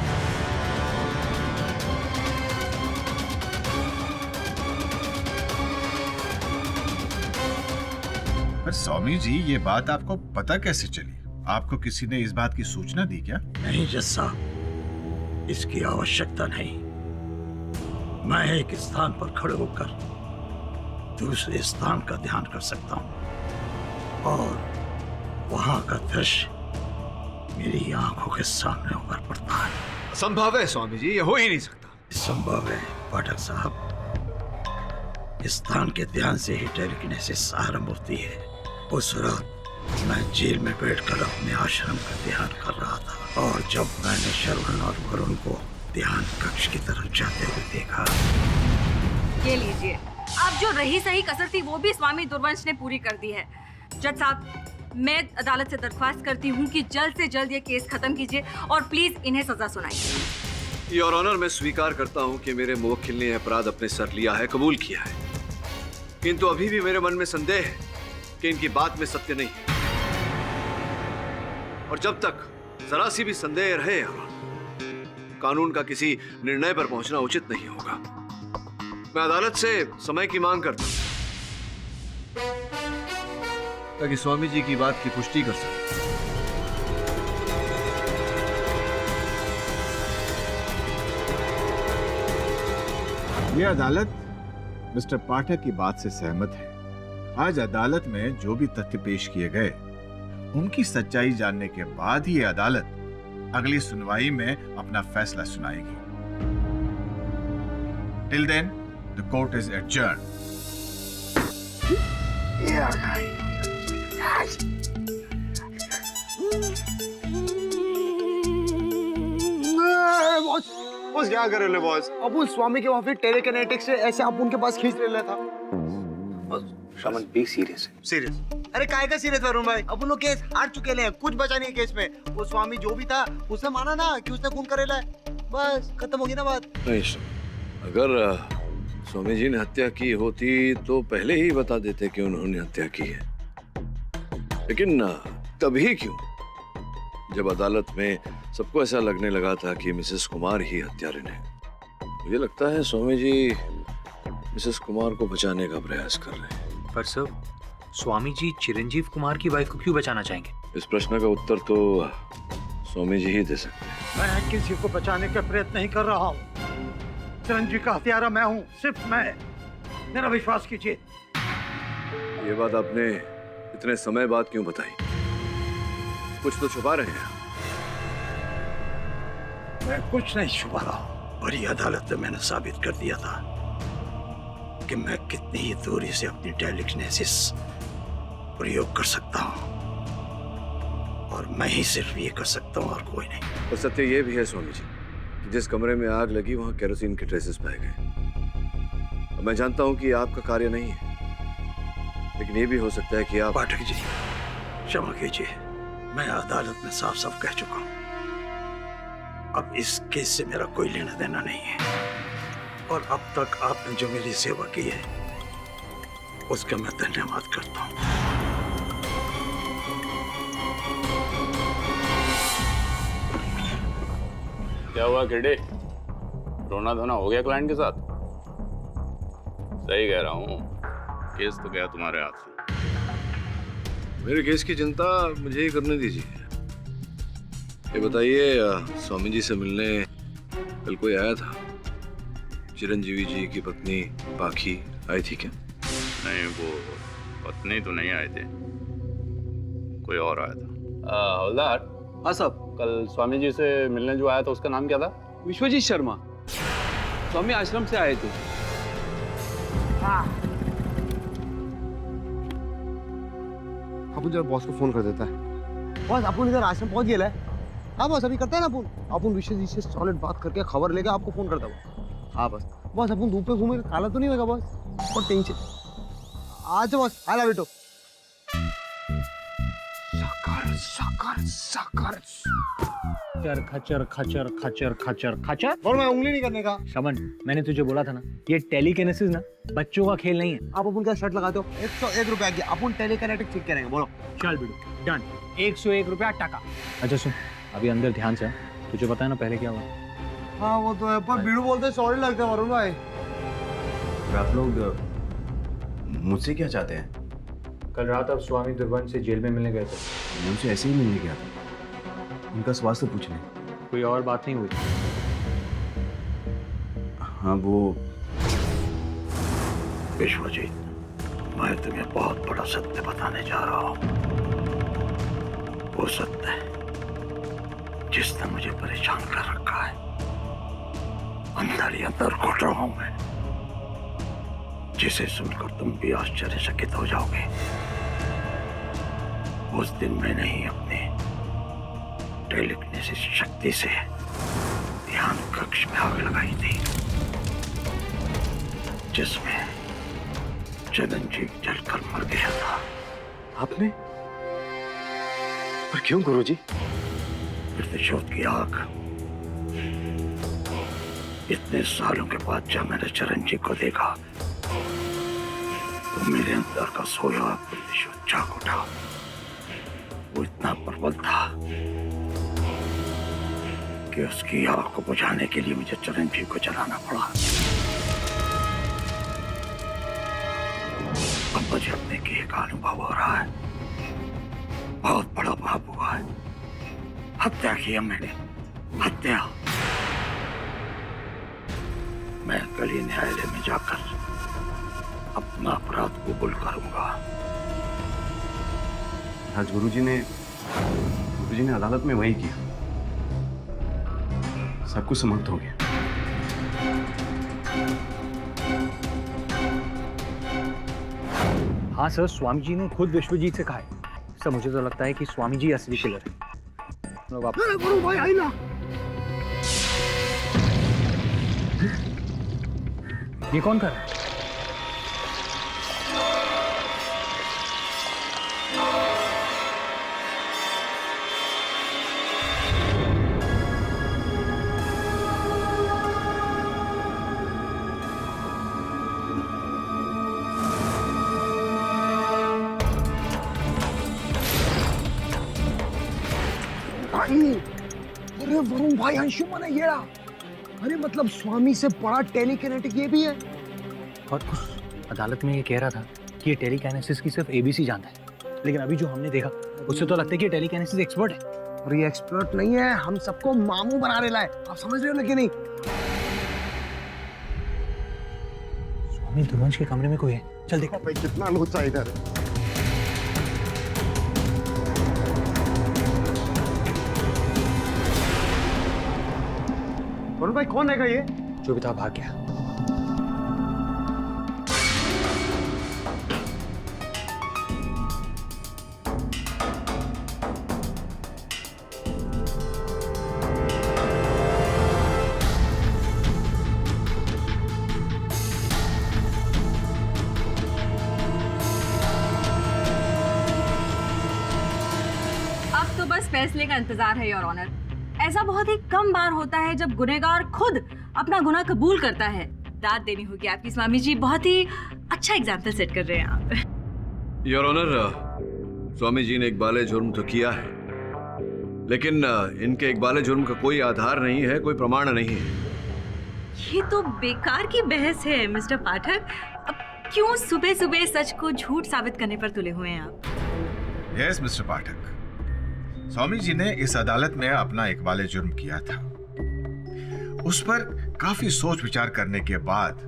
I: पर स्वामी जी, ये बात आपको पता कैसे चली? आपको किसी ने इस बात की सूचना दी क्या?
C: नहीं जस्सा, इसकी आवश्यकता नहीं। मैं एक स्थान पर खड़े होकर दूसरे स्थान का ध्यान कर सकता हूँ और वहां का दृश्य मेरी आंखों के सामने उभर पड़ता है।
H: असंभव है स्वामी जी, ये हो ही नहीं सकता।
C: संभव है पाठक साहब। स्थान के ध्यान से ही टेलीकिनेसिस आरंभ होती है। उस रात मैं जेल में बैठकर अपने आश्रम का ध्यान कर रहा था और जब मैंने श्रवण और वरुण को ध्यान कक्ष की तरफ जाते हुए देखा।
G: ये लीजिए, अब जो रही सही कसर थी वो भी स्वामी दुर्वंश ने पूरी कर दी है। जज साहब, मैं अदालत से दरख्वास्त करती हूँ कि जल्द से जल्द ये केस खत्म कीजिए और प्लीज इन्हें सजा सुनाइए।
H: योर ऑनर, मैं स्वीकार करता हूँ कि मेरे मुवक्किल ने अपराध अपने सर लिया है, कबूल किया है, किंतु अभी भी मेरे मन में संदेह है कि इनकी बात में सत्य नहीं है। और जब तक जरा सी भी संदेह रहे, कानून का किसी निर्णय पर पहुंचना उचित नहीं होगा। मैं अदालत से समय की मांग करता हूं ताकि स्वामी जी की बात की पुष्टि कर सके।
I: ये अदालत मिस्टर पाठक की बात से सहमत है। आज अदालत में जो भी तथ्य पेश किए गए, उनकी सच्चाई जानने के बाद ही ये अदालत अगली सुनवाई में अपना फैसला सुनाएगी। Till then the court is adjourned.
J: Boss, boss क्या कर रहे हो बॉस? अपुन स्वामी के वहां पे टेलीकिनेटिक्स से ऐसे अपुन के पास खींच ले था।
C: शमन बी सीरियस है।
J: सीरियस? अरे काय का सीरियस वरुण भाई? अपन लोग केस हार चुके हैं, कुछ बचा नहीं है केस में। वो स्वामी जो भी था उसने माना ना कि उसने खून करेला है, बस खत्म होगी ना बात।
H: नहीं, अगर स्वामी जी ने हत्या की होती तो पहले ही बता देते कि उन्होंने हत्या की है, लेकिन तभी क्यों जब अदालत में सबको ऐसा लगने लगा था कि मिसेस कुमार ही हत्यारिन है। मुझे लगता है स्वामी जी मिसेस कुमार को बचाने का प्रयास कर रहे हैं।
B: पर सर, स्वामी जी चिरंजीव कुमार की वाइफ को क्यों बचाना चाहेंगे?
H: इस प्रश्न का उत्तर तो स्वामी जी ही दे सकते हैं।
J: मैं किसी को बचाने का प्रयत्न नहीं कर रहा हूँ। चिरंजीव का हत्यारा मैं हूँ, सिर्फ मैं। मेरा विश्वास कीजिए।
H: ये बात आपने इतने समय बाद क्यों बताई? कुछ तो छुपा रहे हैं।
C: मैं कुछ नहीं छुपा रहा हूँ। बड़ी अदालत में मैंने साबित कर दिया था कि मैं कितनी ही दूरी से अपनी टेलीकिनेसिस प्रयोग कर सकता हूँ और मैं ही सिर्फ ये कर सकता हूँ और कोई नहीं।
H: और सत्य ये भी है स्वामी जी कि जिस कमरे में आग लगी वहां केरोसिन के ट्रेसेस पाए गए। और मैं जानता हूँ कि आपका कार्य नहीं है, लेकिन ये भी हो सकता है कि आप।
C: पाठक जी, क्षमा कीजिए, मैं अदालत में साफ साफ कह चुका हूँ। अब इस केस से मेरा कोई लेना देना नहीं है और अब तक आपने जो मेरी सेवा की है उसका मैं धन्यवाद करता हूँ।
K: क्या हुआ किडे? रोना धोना हो गया क्लाइंट के साथ? सही कह रहा हूँ, केस तो गया तुम्हारे हाथ से।
H: मेरे केस की चिंता मुझे ही करने दीजिए। ये बताइए, स्वामी जी से मिलने कल कोई आया था? चिरंजीवी जी की पत्नी पाखी आई थी क्या?
K: नहीं, वो पत्नी तो नहीं आए थे, कोई और आया था। हवलदार।
F: हाँ साहब।
K: कल स्वामी जी से मिलने जो आया था उसका नाम क्या था?
F: विश्वजीत शर्मा, स्वामी आश्रम से आए थे।
J: अपन जरा बॉस को फोन कर देता है। बॉस, अपन इधर आश्रम पहुंच गया है। हाँ बॉस, अभी करते हैं ना अपन विश्वजीत से सॉलिड बात करके खबर लेके आपको फोन करता हूँ। हाँ बस। बॉस अपन धूप में घूमे काला तो नहीं होगा बॉस? और टेंशन अच्छा बॉस आला बेटो
B: साकार साकार साकार खचर खचर खचर खचर खचर।
J: और मैं उंगली नहीं करने का।
B: श्रवण, मैंने तुझे बोला था ना, ये टेलीकिनेसिस ना बच्चों का खेल नहीं है।
J: आप अपन क्या शर्ट लगाते हो? 101 रुपया की अपन टेलीकिनेटिक सीख के रहेंगे। बोलो
B: चल बिडू, डन। 101 रुपया टका। अच्छा सुन, अभी अंदर ध्यान से, तुझे पता है ना पहले क्या हुआ?
J: हाँ वो तो है, पर बीड़ू बोलते सॉरी लगता है वरुण भाई।
F: आप लोग मुझसे क्या चाहते हैं?
B: कल रात आप स्वामी दुर्वंश से जेल में मिलने गए थे।
F: मैं उनसे ऐसे ही मिलने गया था, उनका स्वास्थ्य पूछने।
B: कोई और बात नहीं हुई?
F: हाँ वो
C: विश्वजीत, मैं तुम्हें बहुत बड़ा सत्य बताने जा रहा हूँ। वो सत्य जिसने मुझे परेशान कर रखा है, अंदर ही अंदर घुट रहा हूं मैं, जिसे सुनकर तुम भी आश्चर्यचकित हो जाओगे। उस दिन मैंने ही अपने टेलीकिनेसिस शक्ति से ध्यान कक्ष में आग लगाई थी, जिसमें चिरंजीव जलकर मर गया था।
F: आपने? पर क्यों गुरुजी?
C: प्रतिशोध की आग। इतने सालों के बाद जब मैंने चिरंजीव को देखा तो मेरे अंदर का सोया हुआ प्रतिशोध जाग उठा। वो इतना प्रबल था कि उसकी आग को बुझाने के लिए मुझे चिरंजीव को जलाना पड़ा। अब मुझे अपने किए का अनुभव हो रहा है। बहुत बड़ा पाप हुआ है। हत्या की है मैंने, हत्या। मैं कल ही न्यायालय में जाकर अपना अपराध कबूल करूंगा।
F: आज गुरुजी ने अदालत में वही किया, सब कुछ समाप्त हो गया।
B: हाँ सर, स्वामी जी ने खुद विश्वजीत से कहा है। सर मुझे तो लगता है कि स्वामी जी असली किलर है।
J: वरुण भाई आई ना।
B: ये कौन कर रहा है?
J: अरे वरुण भाई अंशुमन है ये रहा। अरे मतलब स्वामी से बड़ा टेलीकिनेटिक ये भी है।
B: और उस अदालत में ये कह रहा था कि ये टेलीकाइनेसिस की सिर्फ एबीसी जानता है, लेकिन अभी जो हमने देखा उससे तो लगता है कि ये टेलीकाइनेसिस एक्सपर्ट है।
J: और ये एक्सपर्ट नहीं है, हम सबको मामू बनाने लाए। आप समझ रहे हो ना कि नहीं?
B: स्वामी दुर्वंश के कमरे में कोई है, चल देख।
J: भाई कितना लोचा इधर। वरुण भाई कौन है ये?
B: जो भी था भाग गया।
G: अब तो बस फैसले का इंतजार है योर ऑनर। ऐसा बहुत ही कम बार होता है जब गुनहगार खुद अपना गुनाह कबूल करता है। दाद देनी होगी आपकी स्वामी जी, बहुत ही अच्छा एग्जाम्पल सेट कर रहे हैं आप।
H: योर ऑनर, स्वामी जी ने इकबाल जुर्म तो किया है, लेकिन इनके इकबाल जुर्म का कोई आधार नहीं है, कोई प्रमाण नहीं है।
G: ये तो बेकार की बहस है मिस्टर पाठक। अब क्यों सुबह सुबह सच को झूठ साबित करने पर तुले हुए हैं आप?
I: यस मिस्टर पाठक, स्वामी जी ने इस अदालत में अपना इकबाल जुर्म किया था। उस पर काफी सोच विचार करने के बाद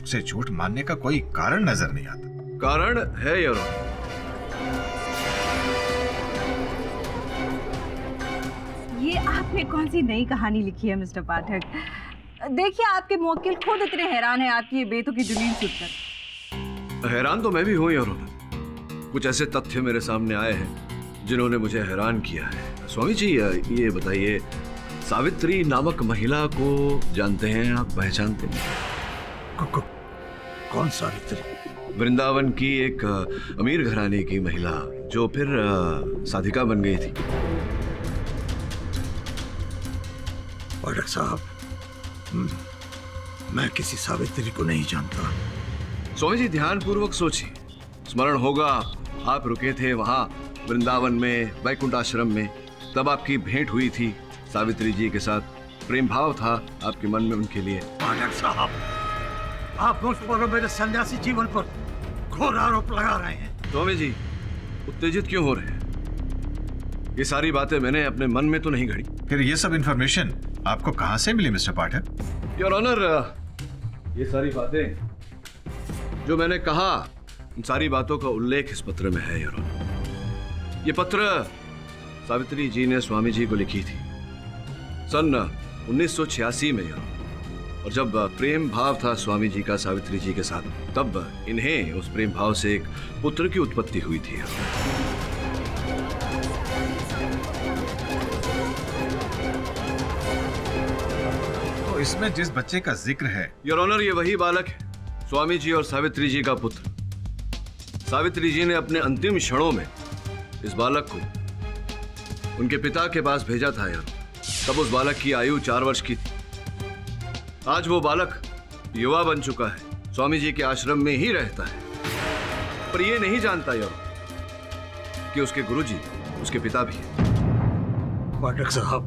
I: उसे झूठ मानने का कोई कारण नजर नहीं आता।
H: कारण है योर ऑनर।
G: ये आपने कौन सी नई कहानी लिखी है मिस्टर पाठक? देखिए आपके मुवक्किल खुद इतने हैरान है आपकी ये बेतुकी दलील सुनकर।
H: हैरान तो मैं भी हूं योर ऑनर। कुछ ऐसे तथ्य मेरे सामने आए हैं जिन्होंने मुझे हैरान किया है। स्वामी जी ये बताइए, सावित्री नामक महिला को जानते हैं आप, पहचानते हैं?
C: कौन सावित्री?
H: वृंदावन की एक अमीर घराने की महिला जो फिर साधिका बन गई थी।
C: पाठक साहब, मैं किसी सावित्री को नहीं जानता।
H: स्वामी जी ध्यानपूर्वक सोचिए, स्मरण होगा आप रुके थे वहां वृंदावन में वैकुंठ आश्रम में, तब आपकी भेंट हुई थी सावित्री जी के साथ, प्रेम भाव था आपके मन में उनके लिए।
C: पाठक साहब, आप मुझ पर मेरे सन्यासी जीवन पर घोर आरोप लगा रहे हैं।
H: स्वामी जी उत्तेजित क्यों हो रहे हैं? ये सारी बातें मैंने अपने मन में तो नहीं घड़ी।
I: फिर ये सब इंफॉर्मेशन आपको कहां से मिली मिस्टर पाठक?
H: योर ऑनर, ये सारी बातें जो मैंने कहा, उन सारी बातों का उल्लेख इस पत्र में है योर ऑनर। ये पत्र सावित्री जी ने स्वामी जी को लिखी थी सन 1986 में योर ऑनर। और जब प्रेम भाव था स्वामी जी का सावित्री जी के साथ, तब इन्हें उस प्रेम भाव से एक पुत्र की उत्पत्ति हुई थी।
I: तो इसमें जिस बच्चे का जिक्र है
H: योर ऑनर, ये वही बालक है, स्वामी जी और सावित्री जी का पुत्र। सावित्री जी ने अपने अंतिम क्षणों में इस बालक को उनके पिता के पास भेजा था यार। तब उस बालक की आयु 4 वर्ष की थी। आज वो बालक युवा बन चुका है, स्वामी जी के आश्रम में ही रहता है, पर ये नहीं जानता यार कि उसके गुरुजी उसके पिता भी हैं।
C: पाठक साहब,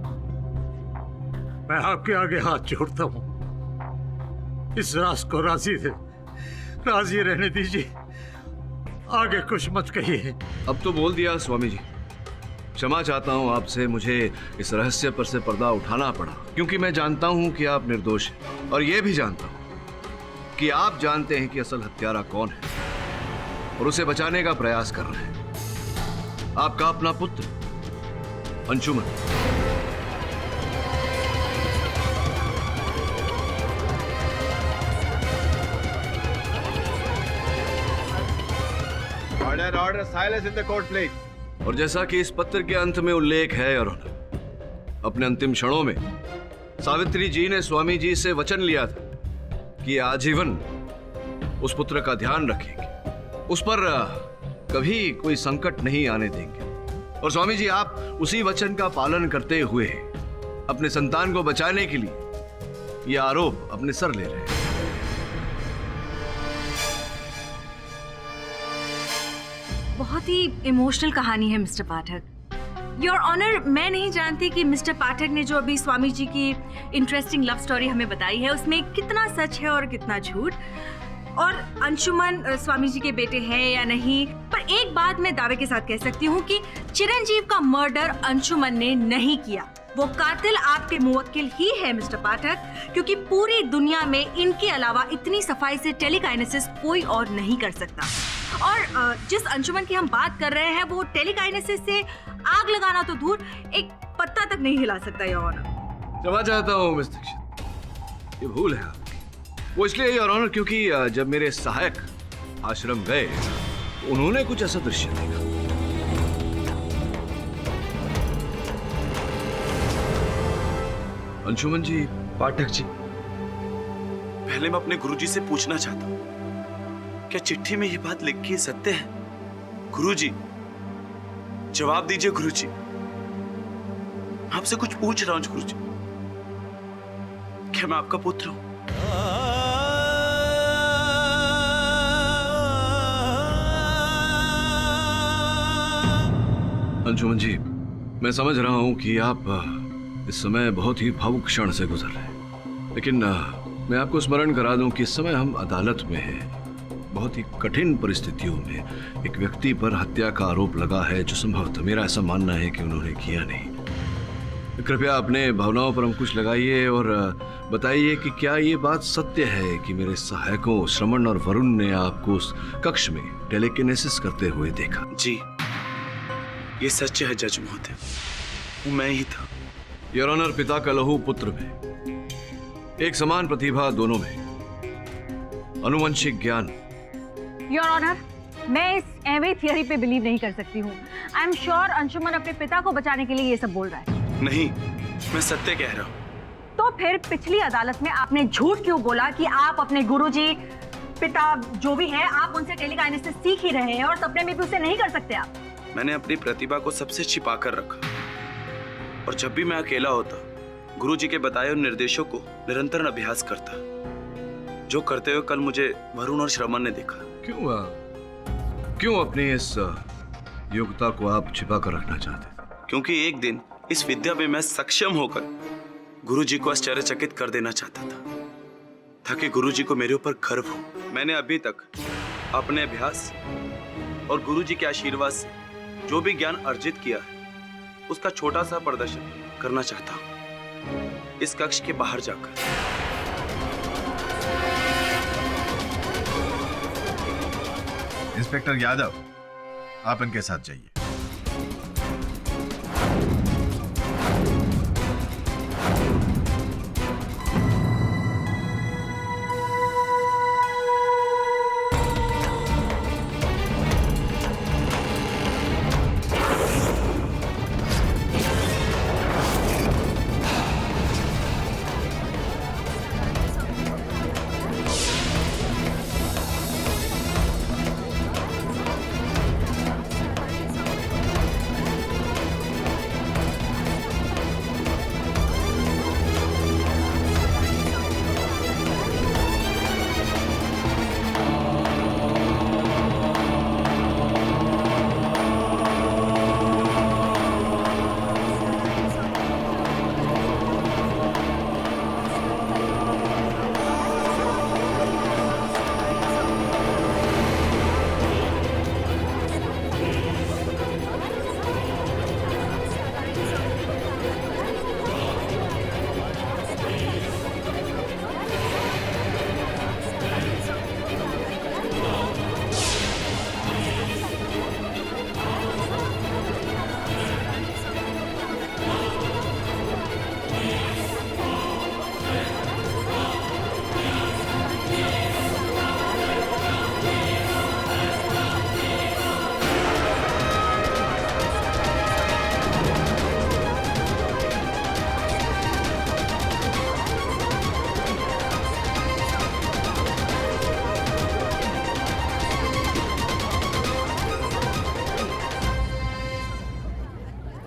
C: मैं आपके आगे हाथ जोड़ता हूं, इस राज को राजी रहने दीजिए, आगे कुछ मत कहिए।
H: अब तो बोल दिया स्वामी जी, क्षमा चाहता हूं आपसे, मुझे इस रहस्य पर से पर्दा उठाना पड़ा, क्योंकि मैं जानता हूं कि आप निर्दोष हैं, और यह भी जानता हूं कि आप जानते हैं कि असल हत्यारा कौन है और उसे बचाने का प्रयास कर रहे हैं। आपका अपना पुत्र Anshuman.
F: Order, silence in the court, please.
H: और जैसा कि इस पत्र के अंत में उल्लेख है और अपने अंतिम क्षणों में सावित्री जी ने स्वामी जी से वचन लिया था कि आजीवन उस पुत्र का ध्यान रखेंगे, उस पर कभी कोई संकट नहीं आने देंगे। और स्वामी जी, आप उसी वचन का पालन करते हुए अपने संतान को बचाने के लिए यह आरोप अपने सर ले रहे हैं।
G: बहुत ही इमोशनल कहानी है मिस्टर पाठक। योर ऑनर, मैं नहीं जानती कि मिस्टर पाठक ने जो अभी स्वामी जी की इंटरेस्टिंग लव स्टोरी हमें बताई है उसमें कितना सच है और कितना झूठ, और अंशुमन स्वामी जी के बेटे हैं या नहीं। पर एक बात मैं दावे के साथ कह सकती हूँ कि चिरंजीव का मर्डर अंशुमन ने नहीं किया। वो कातिल आपके मुवक्किल ही है मिस्टर पाठक, क्योंकि पूरी दुनिया में इनके अलावा इतनी सफाई से टेलीकाइनेसिस कोई और नहीं कर सकता। और जिस अंशुमन की हम बात कर रहे हैं वो टेलीकाइनेसिस से आग लगाना तो दूर, एक पत्ता तक नहीं हिला सकता। योर ऑनर,
H: क्षमा चाहता हूँ मिस दीक्षित, ये भूल है आपकी। वो इसलिए योर ऑनर क्योंकि जब मेरे सहायक आश्रम गए तो उन्होंने कुछ ऐसा दृश्य देखा। अंशुमन जी।
D: पाठक जी, पहले मैं अपने गुरुजी से पूछना चाहता हूँ, क्या चिट्ठी में ये बात लिखी सत्य है? गुरुजी, जवाब दीजिए गुरुजी, आपसे कुछ पूछ रहा हूं गुरुजी। क्या मैं आपका पुत्र हूं?
H: अंशुमन जी, मैं समझ रहा हूं कि आप इस समय बहुत ही भावुक क्षण से गुजर रहे हैं, लेकिन मैं आपको स्मरण करा दूं कि इस समय हम अदालत में हैं। बहुत ही कठिन परिस्थितियों में एक व्यक्ति पर हत्या का आरोप लगा है, जो संभवतः मेरा ऐसा मानना है कि उन्होंने किया नहीं। कृपया अपने भावनाओं पर अंकुश लगाइए और बताइए कि क्या ये बात सत्य है कि मेरे सहायकों श्रमण और वरुण ने आपको उस कक्ष में टेलीकिनेसिस करते हुए देखा?
D: जी, ये सच है जज महोदय, वो मैं ही था।
H: योर ऑनर, पिता का लहू पुत्र में, एक समान प्रतिभा दोनों में, अनुवंशिक ज्ञान।
L: योर ऑनर, मैं इस एवे थियरी पे बिलीव नहीं कर सकती हूँ। आई एम श्योर अंशुमन अपने पिता को बचाने के लिए ये सब बोल रहा है।
D: नहीं, मैं सत्य कह रहा हूँ।
L: तो तो फिर पिछली अदालत में आपने झूठ क्यों बोला कि आप अपने गुरुजी, पिता जो भी है, आप उनसे टेलीकाइनेसिस सीख ही रहे हैं और सपने में भी उसे नहीं कर सकते आप?
D: मैंने अपनी प्रतिभा को सबसे छिपा कर रखा और जब भी मैं अकेला होता गुरुजी के बताए हुए निर्देशों को निरंतर अभ्यास करता, जो करते हुए कल मुझे वरुण और श्रवण ने देखा।
H: क्यों अपनी इस योग्यता को आप छिपा कर रखना चाहते थे?
D: क्योंकि एक दिन इस विद्या में मैं सक्षम होकर गुरुजी को आश्चर्यचकित कर देना चाहता था, ताकि गुरुजी को मेरे ऊपर गर्व हो। मैंने अभी तक अपने अभ्यास और गुरुजी के आशीर्वाद से जो भी ज्ञान अर्जित किया है उसका छोटा सा प्रदर्शन करना चाहता हूँ इस कक्ष के बाहर जाकर।
I: इंस्पेक्टर यादव, आप इनके साथ जाइए।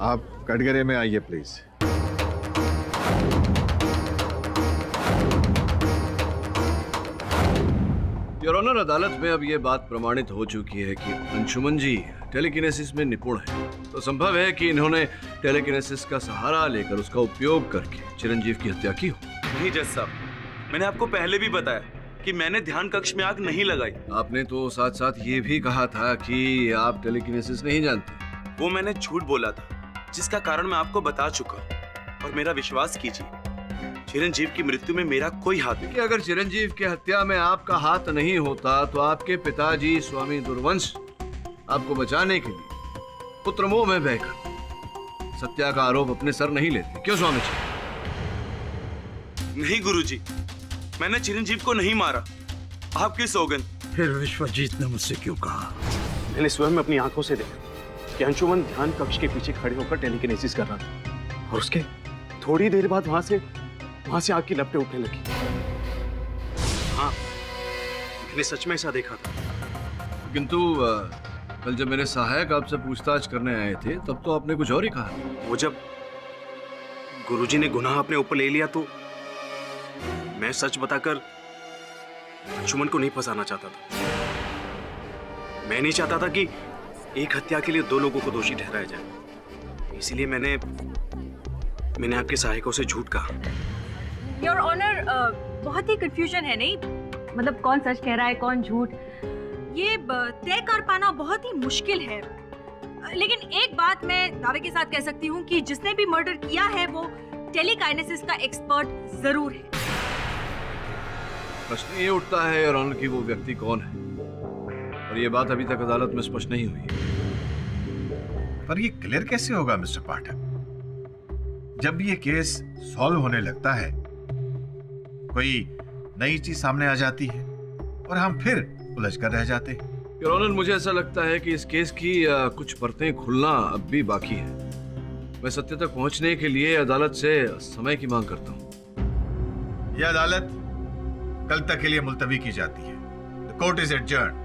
I: आप कटघरे में आइए प्लीज।
H: योर ऑनर, अदालत में अब यह बात प्रमाणित हो चुकी है कि अंशुमन जी टेलीकिनेसिस में निपुण है, तो संभव है कि इन्होंने टेलीकिनेसिस का सहारा लेकर उसका उपयोग करके चिरंजीव की हत्या की हो।
D: नहीं जज साहब, मैंने आपको पहले भी बताया कि मैंने ध्यान कक्ष में आग नहीं लगाई।
H: आपने तो साथ साथ ये भी कहा था कि आप टेलीकिनेसिस नहीं जानते।
D: वो मैंने झूठ बोला था, जिसका कारण मैं आपको बता चुका हूँ, और मेरा विश्वास कीजिए, चिरंजीव की मृत्यु में मेरा कोई हाथ नहीं।
H: अगर चिरंजीव की हत्या में आपका हाथ नहीं होता तो आपके पिताजी स्वामी दुर्वंश आपको बचाने के लिए पुत्रमोह में बहकर सत्या का आरोप अपने सर नहीं लेते। क्यों स्वामी जी?
D: नहीं गुरुजी, मैंने चिरंजीव को नहीं मारा, आपकी सौगंध।
C: फिर विश्वजीत ने मुझसे क्यों कहा?
F: मैंने स्वयं अपनी आंखों से देखा कि अंशुमन ध्यान कक्ष के पीछे खड़े होकर टेलीकिनेसिस कर रहा था, और उसके थोड़ी देर बाद वहां से आग की लपटें उठने लगी। हाँ, मैंने सच में ऐसा देखा था।
H: किंतु कल जब मेरे सहायक आपसे पूछताछ करने आए थे तब तो आपने कुछ और ही कहा।
F: वो जब गुरुजी ने गुनाह अपने ऊपर ले लिया तो मैं सच बताकर अंशुमन को नहीं फंसाना चाहता था। मैं नहीं चाहता था कि एक हत्या के लिए दो लोगों को दोषी ठहराया जाए, इसीलिए मैंने आपके सहायकों से झूठ कहा।
G: योर ऑनर, बहुत ही कंफ्यूजन है, नहीं?
L: मतलब कौन सच कह रहा है कौन झूठ,
G: ये तय कर पाना बहुत ही मुश्किल है। लेकिन एक बात मैं दावे के साथ कह सकती हूँ कि जिसने भी मर्डर किया है वो टेलीकाइनेसिस का एक्सपर्ट जरूर है।
H: प्रश्न ये उठता है योर ऑनर कि वो व्यक्ति कौन है, और ये बात अभी तक अदालत में स्पष्ट नहीं हुई।
I: पर ये क्लियर कैसे होगा मिस्टर पाठक? जब ये केस सॉल्व होने लगता है, कोई नई चीज सामने आ जाती है और हम फिर उलझ कर रह जाते हैं।
H: योर ऑनर, मुझे ऐसा लगता है कि इस केस की कुछ परतें खुलना अब भी बाकी है। मैं सत्य तक पहुंचने के लिए अदालत से समय की मांग करता हूं।
I: यह अदालत कल तक के लिए मुलतवी की जाती है। The court is adjourn.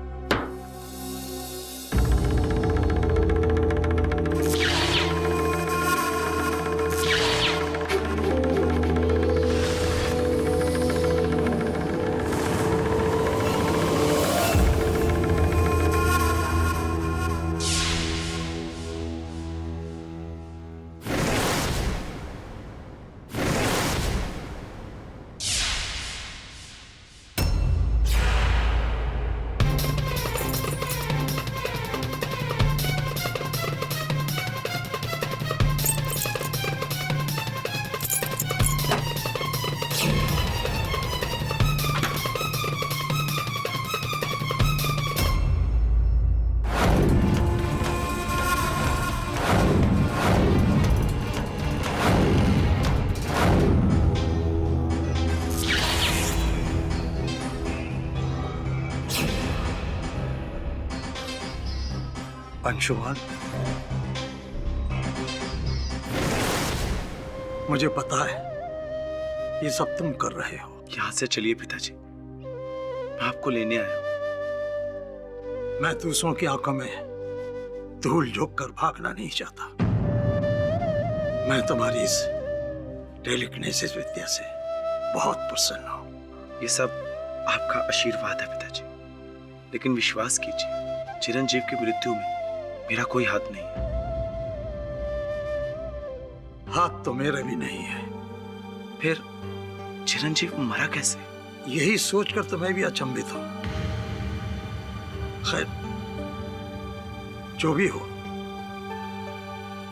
C: Anshuman, मुझे पता है ये सब तुम कर रहे हो।
D: यहां से चलिए पिताजी, मैं आपको लेने आया हूं।
C: मैं दूसरों की आंखों में धूल झोंक कर भागना नहीं चाहता। मैं तुम्हारी इस टेलीकिनेसिस विद्या से बहुत प्रसन्न हूं।
D: ये सब आपका आशीर्वाद है पिताजी, लेकिन विश्वास कीजिए, चिरंजीव की मृत्यु में मेरा कोई हाथ नहीं है।
C: हाथ तो मेरे भी नहीं है।
D: फिर चिरंजीव मरा कैसे?
C: यही सोचकर तो मैं भी अचंभित हूं। खैर, जो भी हो,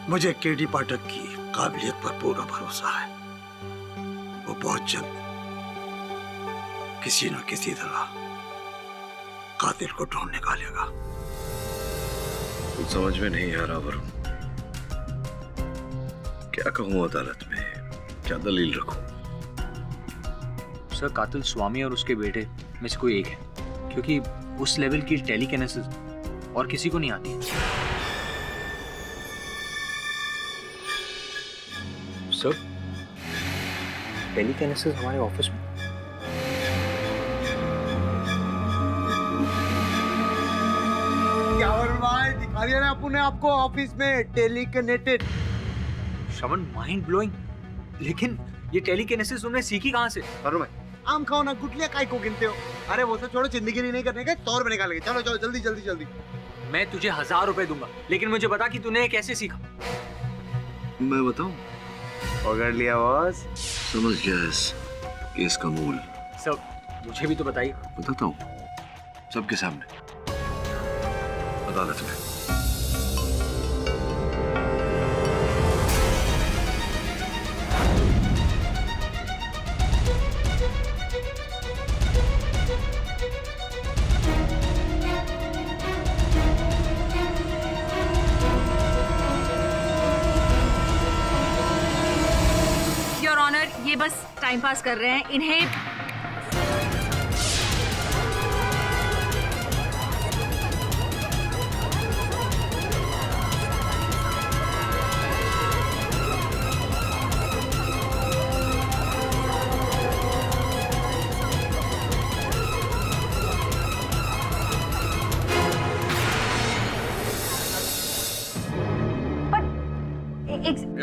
C: मुझे केडी पाठक की काबिलियत पर पूरा भरोसा है। वो बहुत जल्द किसी न किसी तरह कातिल को ढूंढ निकालेगा।
H: कुछ समझ में नहीं आ रहा वरुण, क्या कहूं अदालत में, क्या दलील रखूं?
B: सर, कातिल स्वामी और उसके बेटे में से कोई एक है, क्योंकि उस लेवल की टेलीकिनेसिस और किसी को नहीं आती है। सर, टेलीकिनेसिस हमारे ऑफिस में।
J: दिखा दिया ना आपने आपको ऑफिस में टेलीकनेटेड।
B: श्रवण, माइंड ब्लोइंग। लेकिन ये टेलीकिनेसिस तुमने सीखी कहाँ से?
J: अरे भाई, आम खाओ ना, गुटलियां काय को गिनते हो? अरे वो सब छोड़ो, जिंदगी नहीं करने का 100 रुपए निकालेंगे। चलो चलो जल्दी जल्दी जल्दी।
B: मैं तुझे 1000 रुपए दूंगा, लेकिन मुझे बता कि तूने कैसे सीखा।
H: मैं बताऊं?
J: पकड़ लिया बॉस।
H: समझ गया इस केस का मूल।
B: सब मुझे भी तो बताइए।
H: बताता हूं, सबके सामने, अदालत में।
G: योर ऑनर, ये बस टाइम पास कर रहे हैं। इन्हें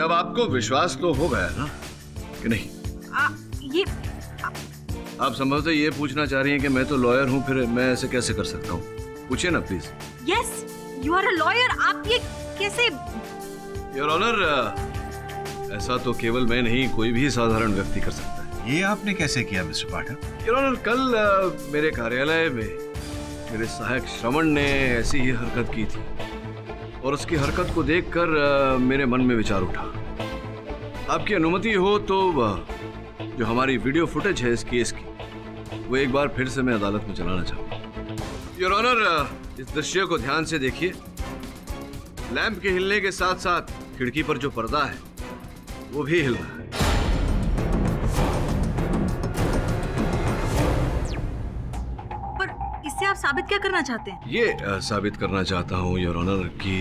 H: अब आपको विश्वास तो हो गया ना कि नहीं?
G: ये
H: आप संभवतः ये पूछना चाह रही हैं कि मैं तो लॉयर हूं, फिर मैं ऐसे कैसे कर सकता हूं? पूछिए ना please.
G: Yes, you are a lawyer. आप ये कैसे?
H: योर ऑनर, ऐसा तो केवल मैं नहीं, कोई भी साधारण व्यक्ति कर सकता है।
I: ये आपने कैसे किया मिस्टर पाठक?
H: योर ऑनर, कल मेरे कार्यालय में मेरे सहायक श्रवण ने ऐसी ही हरकत की थी, और उसकी हरकत को देखकर मेरे मन में विचार उठा। आपकी अनुमति हो तो जो हमारी वीडियो फुटेज है इस केस की, वो एक बार फिर से मैं अदालत में चलाना चाहूंगा। योर ऑनर, इस दृश्य को ध्यान से देखिए। लैंप के हिलने के साथ साथ खिड़की पर जो पर्दा है वो भी हिल रहा है।
G: पर इससे आप साबित क्या करना चाहते हैं?
H: ये साबित करना चाहता हूँ योर ऑनर कि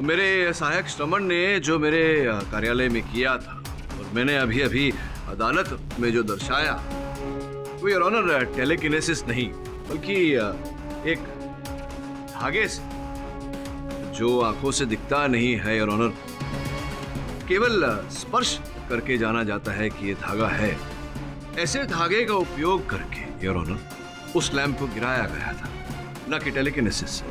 H: मेरे सहायक श्रवण ने जो मेरे कार्यालय में किया था, और मैंने अभी अभी अदालत में जो दर्शाया वो योर ऑनर टेलीकिनेसिस नहीं बल्कि एक धागे से जो आंखों से दिखता नहीं है योर ऑनर, केवल स्पर्श करके जाना जाता है कि ये धागा है। ऐसे धागे का उपयोग करके योर ऑनर उस लैंप को गिराया गया था, ना कि telekinesis.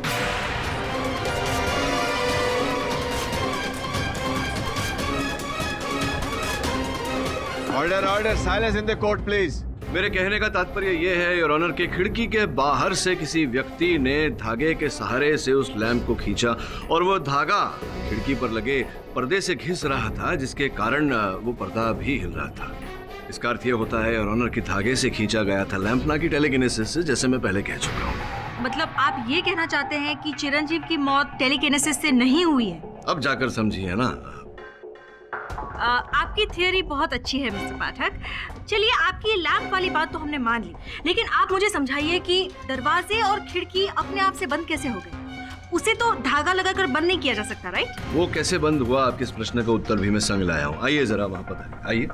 F: Order order, silence in the court please.
H: मेरे कहने का तात्पर्य यह है योर ऑनर कि खिड़की के बाहर से किसी व्यक्ति ने धागे के सहारे से उस लैंप को खींचा और वो धागा खिड़की पर लगे पर्दे से घिस रहा था, जिसके कारण वो पर्दा भी हिल रहा था। इसका अर्थ ये होता है योर ऑनर कि धागे से खींचा गया था लैंप, ना कि टेलीकिनेसिस से, जैसे मैं पहले कह चुका हूँ।
G: मतलब आप ये कहना चाहते हैं कि चिरंजीव की मौत टेलीकिनेसिस से नहीं हुई है?
H: अब जाकर समझिए ना।
G: आपकी थियरी बहुत अच्छी है मिस्टर पाठक। चलिए, आपकी लैंप वाली बात तो हमने मान ली, लेकिन आप मुझे समझाइए कि दरवाजे और खिड़की अपने आप से बंद कैसे हो गए? उसे तो धागा लगाकर बंद नहीं किया जा सकता, राइट?
H: वो कैसे बंद हुआ, आपके इस प्रश्न का उत्तर भी मैं संग लाया हूँ। आइए जरा वहां पर आइए।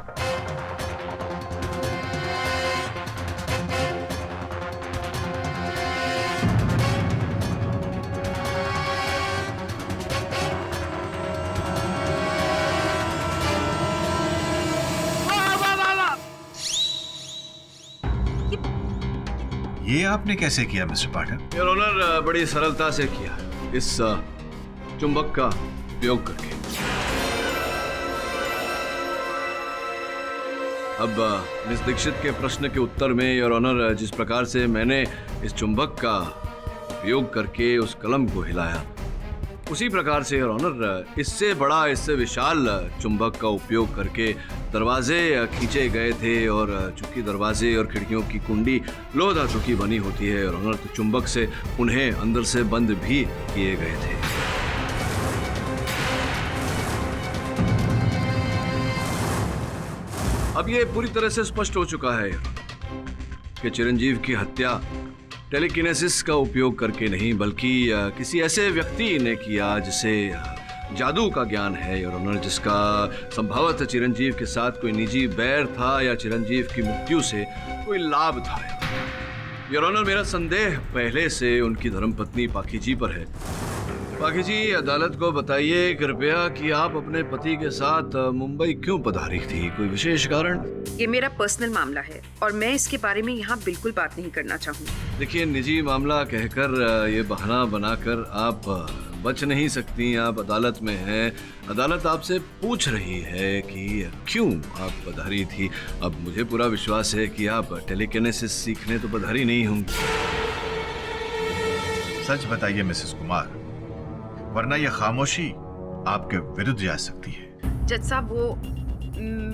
I: ये आपने कैसे किया मिस्टर पाठक?
H: योर ऑनर, बड़ी सरलता से किया, इस चुंबक का उपयोग करके। अब मिस दीक्षित के प्रश्न के उत्तर में योर ऑनर, जिस प्रकार से मैंने इस चुंबक का उपयोग करके उस कलम को हिलाया, उसी प्रकार से योर ऑनर इससे बड़ा, इससे विशाल चुंबक का उपयोग करके दरवाजे खींचे गए थे। और चूंकि दरवाजे और खिड़कियों की कुंडी लोह धातु की बनी होती है योर ऑनर, तो चुंबक से उन्हें अंदर से बंद भी किए गए थे। अब ये पूरी तरह से स्पष्ट हो चुका है कि चिरंजीव की हत्या टेलीकिनेसिस का उपयोग करके नहीं बल्कि किसी ऐसे व्यक्ति ने किया जिसे जादू का ज्ञान है योर ऑनर, जिसका संभवतः चिरंजीव के साथ कोई निजी बैर था या चिरंजीव की मृत्यु से कोई लाभ था। योर ऑनर, मेरा संदेह पहले से उनकी धर्मपत्नी पाखी जी पर है। पाखी जी, अदालत को बताइए कृपया कि आप अपने पति के साथ मुंबई क्यों पधारी थी? कोई विशेष कारण?
E: ये मेरा पर्सनल मामला है और मैं इसके बारे में यहाँ बिल्कुल बात नहीं करना चाहूँगी।
H: देखिए, निजी मामला कहकर ये बहाना बनाकर आप बच नहीं सकती। आप अदालत में हैं, अदालत आपसे पूछ रही है कि क्यों आप पधारी थी। अब मुझे पूरा विश्वास है कि आप टेलीकिनेसिस सीखने तो पधारी नहीं होंगी।
I: सच बताइए मिसेस कुमार, वरना यह खामोशी आपके विरुद्ध जा सकती है।
E: जज साहब, वो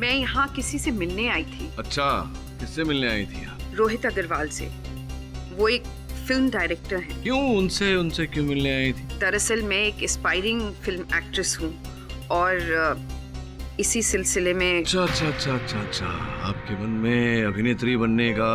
E: मैं यहाँ किसी से मिलने आई थी।
H: अच्छा, किससे मिलने आई थी आप?
E: रोहित अग्रवाल से। वो एक फिल्म डायरेक्टर हैं।
H: क्यों उनसे क्यों मिलने आई थी?
E: दरअसल मैं एक एस्पायरिंग फिल्म एक्ट्रेस हूँ और इसी सिलसिले में।
H: अच्छा, आपके मन में अभिनेत्री बनने का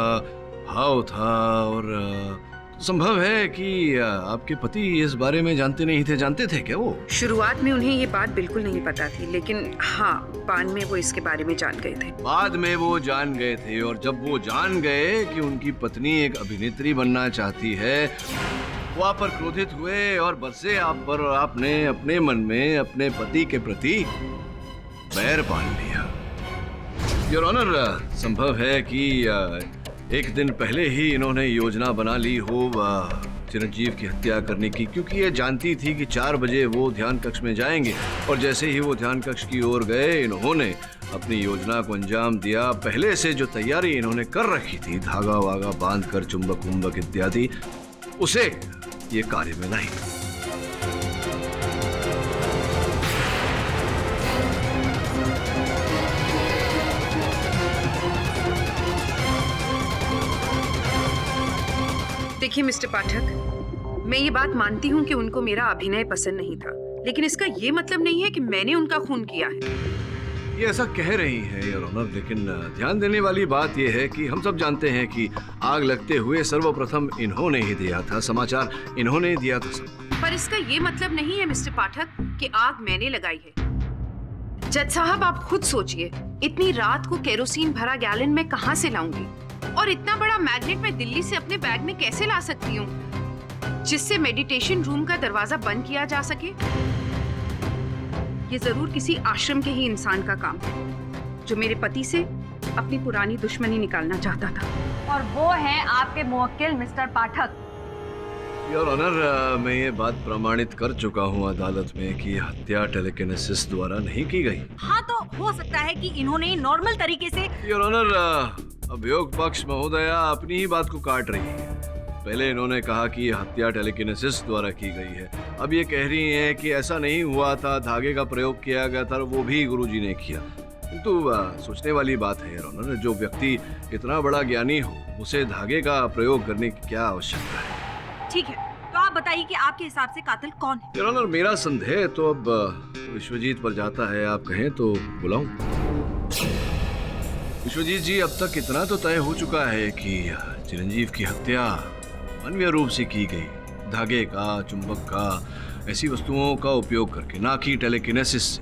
H: भाव था और संभव है कि आपके पति इस बारे में जानते नहीं थे। जानते थे क्या वो?
E: शुरुआत में उन्हें ये बात बिल्कुल नहीं पता थी, लेकिन हाँ, बाद में वो इसके बारे में जान गए थे।
H: बाद में वो जान गए थे, और जब वो जान गए कि उनकी पत्नी एक अभिनेत्री बनना चाहती है, वो आप पर क्रोधित हुए और बरसे आप पर, और आपने अपने मन में अपने पति के प्रति बैर बांध लिया। योर ऑनर, संभव है कि एक दिन पहले ही इन्होंने योजना बना ली हो चिरंजीव की हत्या करने की, क्योंकि ये जानती थी कि 4 बजे वो ध्यान कक्ष में जाएंगे, और जैसे ही वो ध्यान कक्ष की ओर गए, इन्होंने अपनी योजना को अंजाम दिया। पहले से जो तैयारी इन्होंने कर रखी थी, धागा वागा बांध कर, चुंबक उम्बक इत्यादि, उसे ये कार्य में लाई।
E: देखिए मिस्टर पाठक, मैं ये बात मानती हूँ कि उनको मेरा अभिनय पसंद नहीं था, लेकिन इसका ये मतलब नहीं है कि मैंने उनका खून किया है।
H: ये ऐसा कह रही है योर ऑनर, लेकिन ध्यान देने वाली बात यह है कि हम सब जानते हैं कि आग लगते हुए सर्वप्रथम इन्होंने ही दिया था, समाचार इन्होंने ही दिया था सब।
E: पर इसका ये मतलब नहीं है मिस्टर पाठक कि आग मैंने लगाई है। जज साहब आप खुद सोचिए, इतनी रात को केरोसिन भरा गैलन मैं कहाँ से लाऊंगी? और इतना बड़ा मैग्नेट मैं दिल्ली से अपने बैग में कैसे ला सकती हूँ जिससे मेडिटेशन रूम का दरवाजा बंद किया जा सके? ये जरूर किसी आश्रम के ही इंसान का काम है जो मेरे पति से अपनी पुरानी दुश्मनी निकालना चाहता था।
L: और वो है आपके मुवक्किल मिस्टर पाठक।
H: योर ऑनर, मैं ये बात प्रमाणित कर चुका हूँ अदालत में कि हत्या टेलीकिनेसिस द्वारा नहीं की गई।
L: हाँ, तो हो सकता है कि इन्होंने नॉर्मल तरीके से।
H: योर ऑनर, अभियोग पक्ष महोदया अपनी ही बात को काट रही है। पहले इन्होंने कहा कि ये हत्या टेलीकिनेसिस द्वारा की गई है, अब ये कह रही हैं कि ऐसा नहीं हुआ था, धागे का प्रयोग किया गया था, वो भी गुरुजी ने किया। किंतु सोचने वाली बात है योर ऑनर, जो व्यक्ति इतना बड़ा ज्ञानी हो उसे धागे का प्रयोग करने की क्या आवश्यकता है?
G: ठीक है, तो आप बताइए कि आपके हिसाब से कातिल कौन है?
H: योर ऑनर, मेरा संदेह तो अब विश्वजीत पर जाता है। आप कहें तो बुलाऊं? विश्वजीत जी, अब तक इतना तो तय हो चुका है कि चिरंजीव की हत्या मानवीय रूप से की गई, धागे का, चुंबक का, ऐसी वस्तुओं का उपयोग करके, ना कि टेलीकिनेसिस से।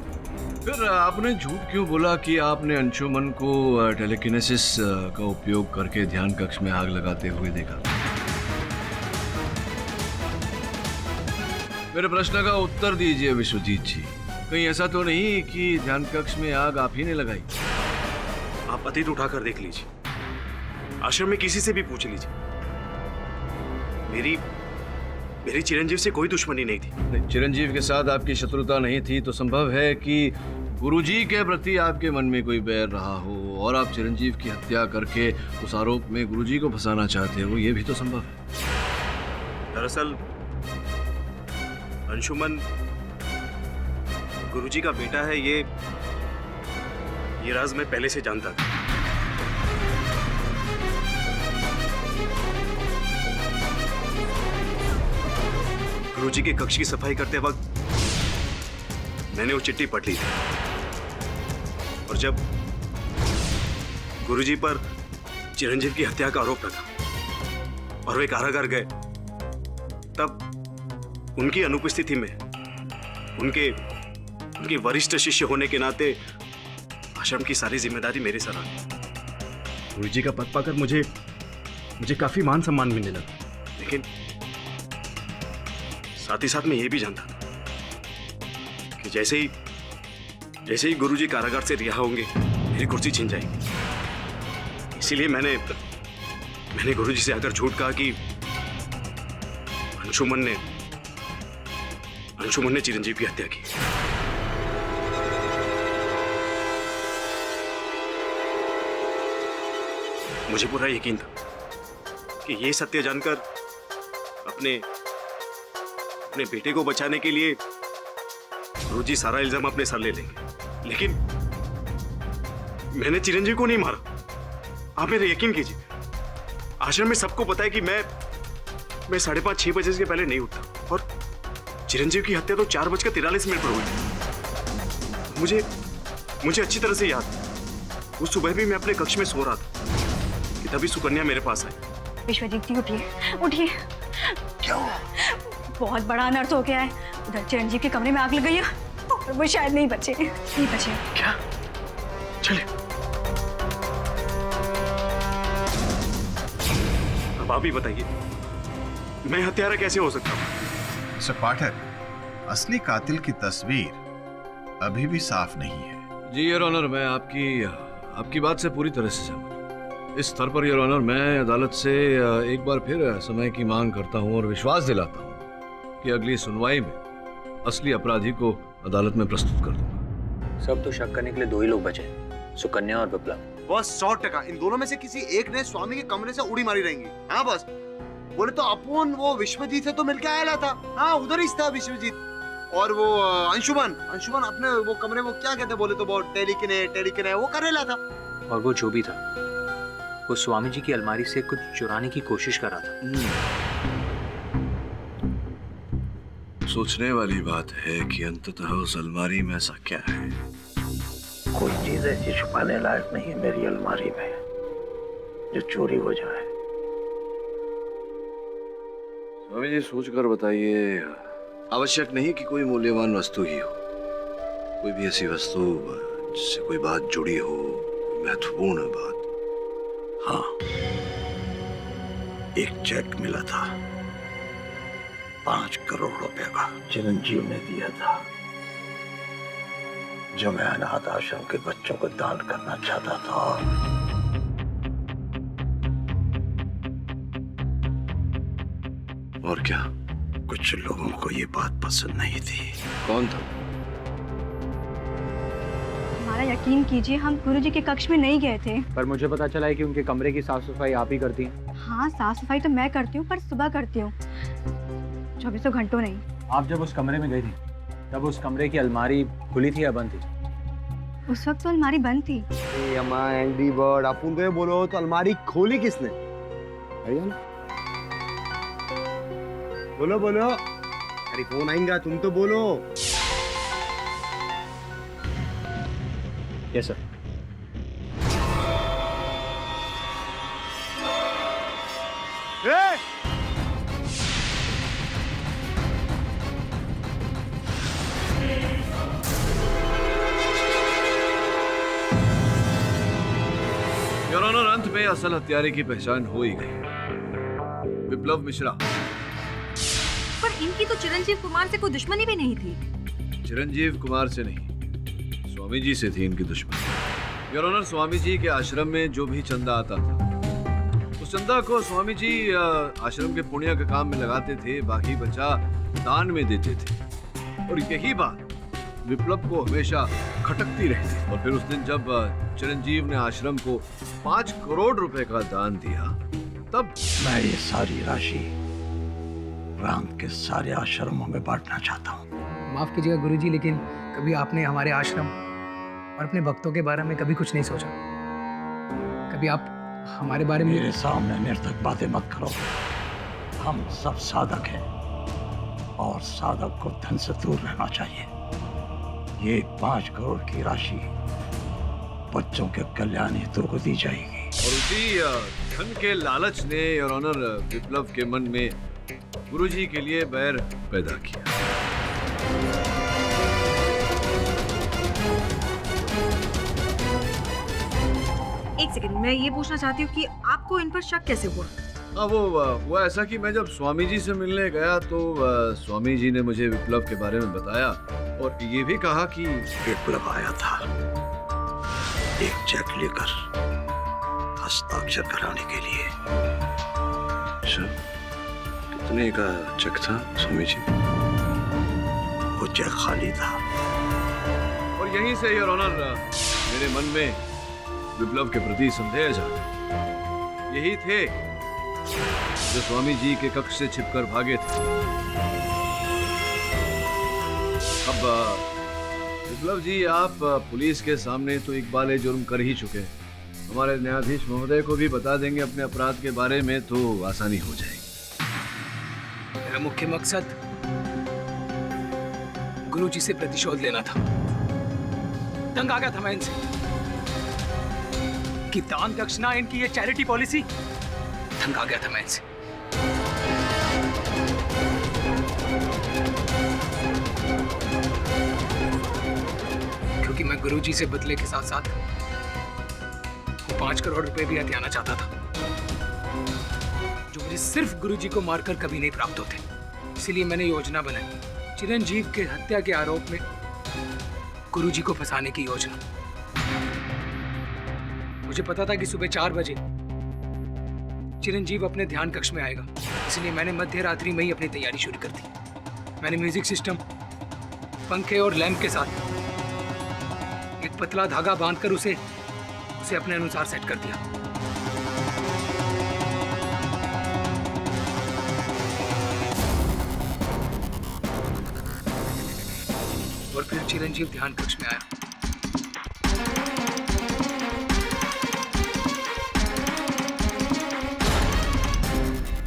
H: फिर आपने झूठ क्यों बोला कि आपने अंशुमन को टेलीकिनेसिस का उपयोग करके ध्यान कक्ष में आग लगाते हुए देखा? मेरे प्रश्न का उत्तर दीजिए विश्वजीत जी। कहीं ऐसा तो नहीं कि ध्यान कक्ष में आग आप ही ने लगाई?
D: आप अतीत उठाकर देख लीजिए, आश्रम में किसी से भी पूछ लीजिए। मेरी चिरंजीव से कोई दुश्मनी नहीं थी।
H: चिरंजीव के साथ आपकी शत्रुता नहीं थी तो संभव है कि गुरुजी के प्रति आपके मन में कोई बैर रहा हो और आप चिरंजीव की हत्या करके उस आरोप में गुरुजी को फंसाना चाहते हो, ये भी तो संभव है।
D: दरअसल अंशुमन गुरुजी का बेटा है, ये राज मैं पहले से जानता था। गुरुजी के कक्ष की सफाई करते वक्त मैंने वो चिट्ठी पढ़ ली थी और जब गुरुजी पर चिरंजीव की हत्या का आरोप लगा और वे कारागार गए, तब उनकी अनुपस्थिति में उनके वरिष्ठ शिष्य होने के नाते आश्रम की सारी जिम्मेदारी मेरे सर आ गई। गुरुजी का पद पाकर मुझे काफी मान सम्मान मिलने लगा, लेकिन साथ ही साथ मैं ये भी जानता था कि जैसे ही गुरुजी कारागार से रिहा होंगे मेरी कुर्सी छिन जाएगी। इसीलिए मैंने गुरुजी से आकर झूठ कहा कि अंशुमन ने चिरंजीव की हत्या की। मुझे पूरा यकीन था कि ये सत्य जानकर अपने बेटे को बचाने के लिए गुरुजी सारा इल्जाम अपने सर ले लेंगे, लेकिन मैंने चिरंजीव को नहीं मारा। आप मेरा यकीन कीजिए, आश्रम में सबको पता है कि मैं 5:30-6 बजे से पहले नहीं उठता और चिरंजीव की हत्या तो 4:43 पर हुई। मुझे अच्छी तरह से याद है, उस सुबह भी मैं अपने कक्ष में सो रहा था कि तभी सुकन्या मेरे पास आई।
L: विश्वजीत जी उठिए।
J: क्यों?
L: बहुत बड़ा अनर्थ हो गया है। उधर चिरंजीव के कमरे में आग लग गई है और वो शायद नहीं बचे।
D: क्या? चले। अब आप ही बताइए, मैं हत्यारा कैसे हो सकता हूँ?
I: मिस्टर पाठक, असली कातिल की तस्वीर अभी भी साफ नहीं है।
H: जी योर ऑनर, मैं आपकी बात से पूरी तरह से सहमत हूँ। इस स्तर पर योर ऑनर, मैं अदालत से एक बार फिर समय की मांग करता हूँ और विश्वास दिलाता हूँ कि अगली सुनवाई में असली अपराधी को अदालत में प्रस्तुत कर दूंगा।
B: सब तो शक करने के लिए 2 ही लोग बचे, सुकन्या और विप्लव।
J: बस 100% इन दोनों में से किसी एक ने स्वामी के कमरे से उड़ी मारी रहेंगी। हाँ बस, बोले तो अपन वो विश्वजीत से तो मिलके आया था। हाँ, उधर ही था विश्वजीत। और वो अंशुमन अपने वो कमरे में क्या कहते बोले तो वो टेलीकिने वो कर रहा था।
B: और वो जो भी था, वो स्वामी जी की अलमारी से कुछ चुराने की कोशिश कर रहा था।
H: सोचने वाली बात है कि अंततः उस अलमारी में ऐसा क्या है।
C: कोई चीज ऐसी छुपाने लायक नहीं है मेरी अलमारी में जो चोरी हो जाए।
H: स्वामी जी, सोच कर बताइए। आवश्यक नहीं कि कोई मूल्यवान वस्तु ही हो, कोई भी ऐसी वस्तु जिससे कोई बात जुड़ी हो, महत्वपूर्ण बात?
C: हाँ, एक चेक मिला था 5 करोड़ रुपए का, चिरंजीव ने दिया था, जो मैं अनाथ आश्रम के बच्चों को दान करना चाहता था।
H: और क्या?
C: कुछ लोगों को ये बात पसंद नहीं थी।
H: कौन था?
L: हमारा यकीन कीजिए, हम गुरुजी के कक्ष में नहीं गए थे।
B: पर मुझे पता चला है कि उनके कमरे की साफ सफाई आप ही करती हैं।
L: हाँ, साफ सफाई तो मैं करती हूँ, पर सुबह करती हूँ, 24 घंटों नहीं।
B: आप जब उस कमरे में गई थी तब उस कमरे की अलमारी खुली थी या बंद थी?
L: उस वक्त तो अलमारी बंद थी।
J: अम्मा एंग्री बर्ड, अपुन को ये बोलो तो अलमारी खोली किसने? भैया ना, बोलो बोलो। अरे फोन आएगा, तुम तो बोलो।
B: Yes sir.
H: योर ऑनर, अंत में असल हत्यारे की पहचान हो ही गई, विप्लव मिश्रा।
G: पर इनकी तो चिरंजीव कुमार से कोई दुश्मनी भी नहीं थी।
H: चिरंजीव कुमार से नहीं, स्वामी जी से थी इनकी दुश्मनी। योर ऑनर, स्वामी जी के आश्रम में जो भी चंदा आता था, उस चंदा को स्वामी जी आश्रम के पुण्य के काम में लगाते थे, बाकी बचा दान में देते थे। और यही बात विप्लव को हमेशा खटकती रहती। और फिर उस दिन जब चिरंजीव ने आश्रम को 5 करोड़ रुपए का दान दिया, तब
C: मैं ये सारी राशि प्रांत के सारे आश्रमों में बांटना चाहता हूँ।
B: माफ कीजिएगा गुरुजी, लेकिन कभी आपने हमारे आश्रम और अपने भक्तों के बारे में कभी कुछ नहीं सोचा? कभी आप हमारे बारे में?
C: मेरे सामने निर्थक बातें मत करो। हम सब साधक हैं और साधक को धन से दूर रहना चाहिए। ये 5 करोड़ की राशि बच्चों के कल्याण हेतु को दी जाएगी।
H: और उसी धन के लालच ने योर ऑनर विप्लव के मन में गुरुजी के लिए बैर पैदा किया।
G: एक सेकंड, मैं ये पूछना चाहती हूँ कि आपको इन पर शक कैसे हुआ?
H: हाँ, वो ऐसा कि मैं जब स्वामी जी से मिलने गया तो स्वामी जी ने मुझे विप्लव के बारे में बताया और ये भी कहा कि
C: विप्लव आया था एक चेक लेकर हस्ताक्षर कराने के लिए।
H: अच्छा, कितने का चेक था स्वामी जी?
C: वो चेक खाली था।
H: और यहीं से योर ऑनर मेरे मन में विप्लव के प्रति संदेह जागा। यही थे जो स्वामी जी के कक्ष से छिपकर भागे थे। अब विप्लव जी, आप पुलिस के सामने तो इकबाल जुर्म कर ही चुके हैं। हमारे न्यायाधीश महोदय को भी बता देंगे अपने अपराध के बारे में तो आसानी हो जाएगी।
B: मेरा मुख्य मकसद गुरुजी से प्रतिशोध लेना था। तंग आ गया था मैं इनसे कि दान दक्षिणा इनकी ये चैरिटी पॉलिसी, तंग आ गया था मैं इनसे। क्योंकि मैं गुरुजी से बदले के साथ साथ 5 करोड़ रुपए भी हथियाना चाहता था, जो मुझे सिर्फ गुरुजी को मारकर कभी नहीं प्राप्त होते। इसलिए मैंने योजना बनाई, चिरंजीव के हत्या के आरोप में गुरुजी को फंसाने की योजना। मुझे पता था कि सुबह 4 बजे चिरंजीव अपने ध्यान कक्ष में आएगा, इसलिए मैंने मध्य रात्रि में ही अपनी तैयारी शुरू कर दी। मैंने म्यूजिक सिस्टम, पंखे और लैंप के साथ एक पतला धागा बांधकर उसे अपने अनुसार सेट कर दिया। और फिर चिरंजीव ध्यान कक्ष में आया।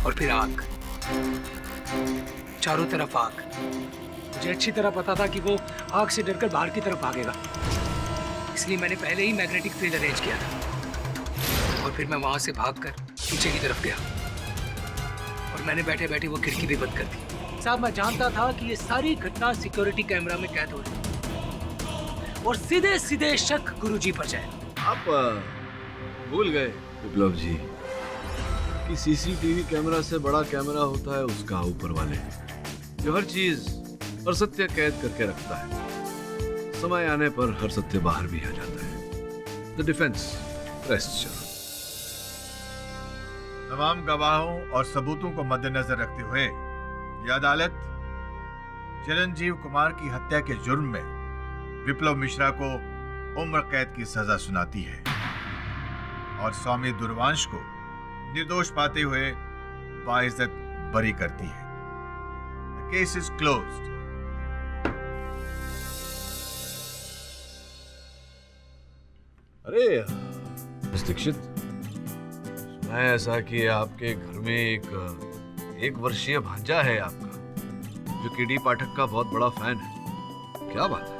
B: और फिर आग, चारों तरफ आग। मुझे अच्छी तरह पता था कि वो आग से डरकर बाहर की तरफ भागेगा, इसलिए मैंने पहले ही मैग्नेटिक फील्ड अरेंज किया था। और फिर मैं वहां से भागकर पीछे की तरफ गया और मैंने बैठे बैठे वो खिड़की भी बंद कर दी। साहब, मैं जानता था कि ये सारी घटना सिक्योरिटी कैमरा में कैद हो रही है। और सीधे सीधे शक गुरुजी पर जाए।
H: आप भूल गए विप्लव जी कि सीसीटीवी कैमरा से बड़ा कैमरा होता है उसका ऊपर वाले, जो हर चीज और सत्य कैद करके रखता है। समय आने पर हर सत्य बाहर भी आ जाता है। The defence rest.
I: तमाम गवाहों और सबूतों को मद्देनजर रखते हुए यह अदालत चिरंजीव कुमार की हत्या के जुर्म में विप्लव मिश्रा को उम्र कैद की सजा सुनाती है और स्वामी दुर्वांश को निर्दोष पाते हुए बाइज्जत बरी करती है। The case is closed.
H: अरे मिस दीक्षित, सुना है ऐसा कि आपके घर में एक वर्षीय भांजा है आपका, जो केडी पाठक का बहुत बड़ा फैन है। क्या बात है?